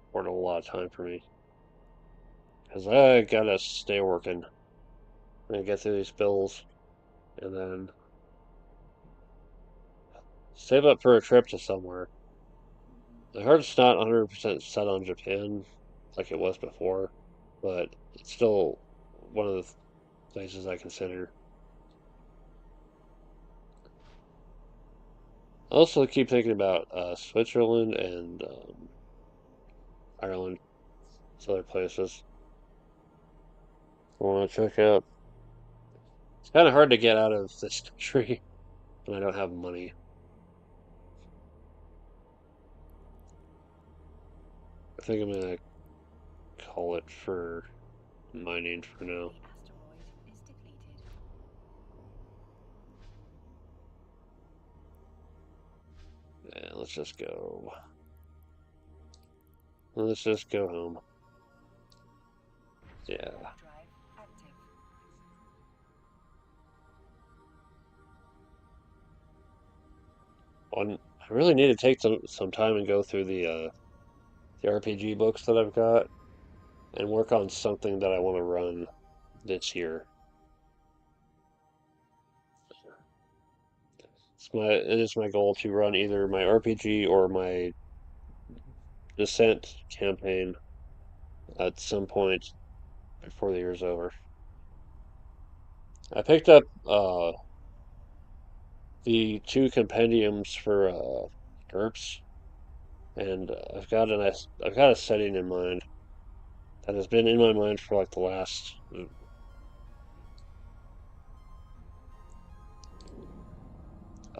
afford a lot of time for me because I gotta stay working and get through these bills and then save up for a trip to somewhere. I heard it's not 100% set on Japan like it was before, but it's still one of the places I consider. I also keep thinking about Switzerland and Ireland, some other places I want to check out. It's kind of hard to get out of this country when I don't have money. I think I'm gonna call it for mining for now. The asteroid is depleted. Yeah, let's just go. Let's just go home. Yeah. Warp drive active. I really need to take some time and go through the RPG books that I've got and work on something that I want to run this year. it is my goal to run either my RPG or my Descent campaign at some point before the year's over. I picked up the two compendiums for GURPS, and I've got a setting in mind that has been in my mind for like the last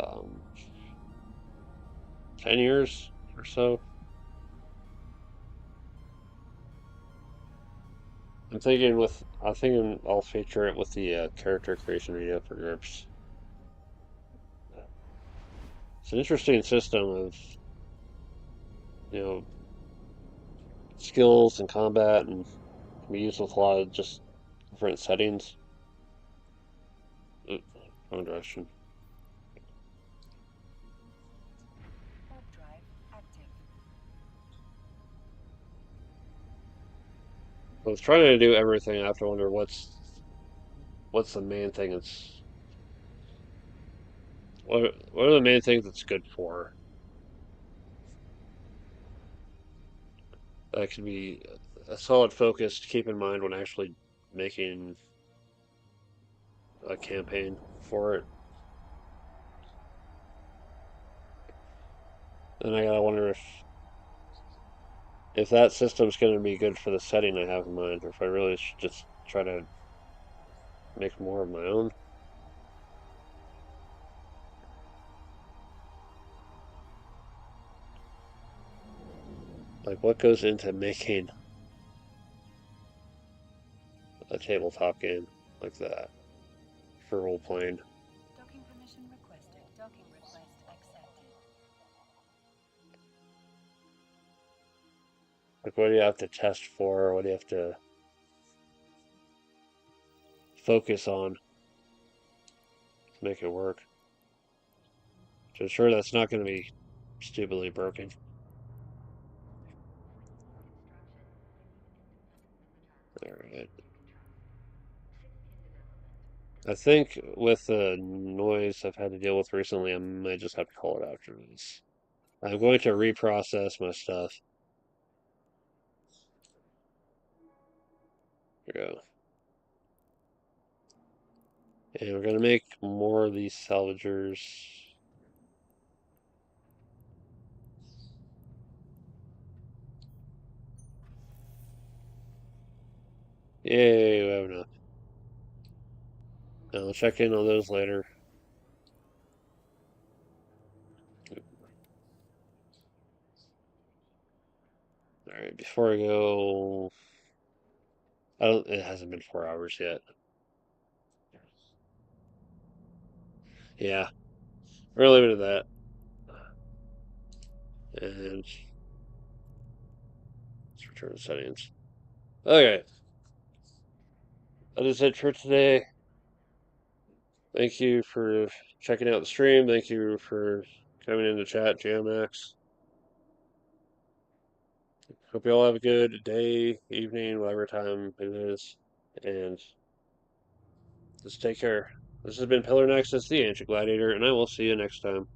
um, 10 years or so. I'm thinking I'll feature it with the character creation video for GURPS. It's an interesting system of you know skills and combat, and can be used with a lot of just different settings. Wrong direction. Warp drive active. I was trying to do everything. I have to wonder what's the main thing it's what are the main things it's good for? That could be a solid focus to keep in mind when actually making a campaign for it. Then I gotta wonder if that system's going to be good for the setting I have in mind, or if I really should just try to make more of my own. Like, what goes into making a tabletop game like that for role playing? Docking permission requested. Docking request accepted. Like, what do you have to test for? What do you have to focus on to make it work? To ensure that's not going to be stupidly broken. Alright. I think with the noise I've had to deal with recently, I might just have to call it after this. I'm going to reprocess my stuff. Here we go. And we're gonna make more of these salvagers. Yay, we have enough. And I'll check in on those later. Alright, before I go, it hasn't been 4 hours yet. Yeah, we're limited to that. And let's return to settings. Okay, that is it for today. Thank you for checking out the stream. Thank you for coming in to chat, GMX. Hope you all have a good day, evening, whatever time it is. And just take care. This has been Pillar Nexus, the Ancient Gladiator, and I will see you next time.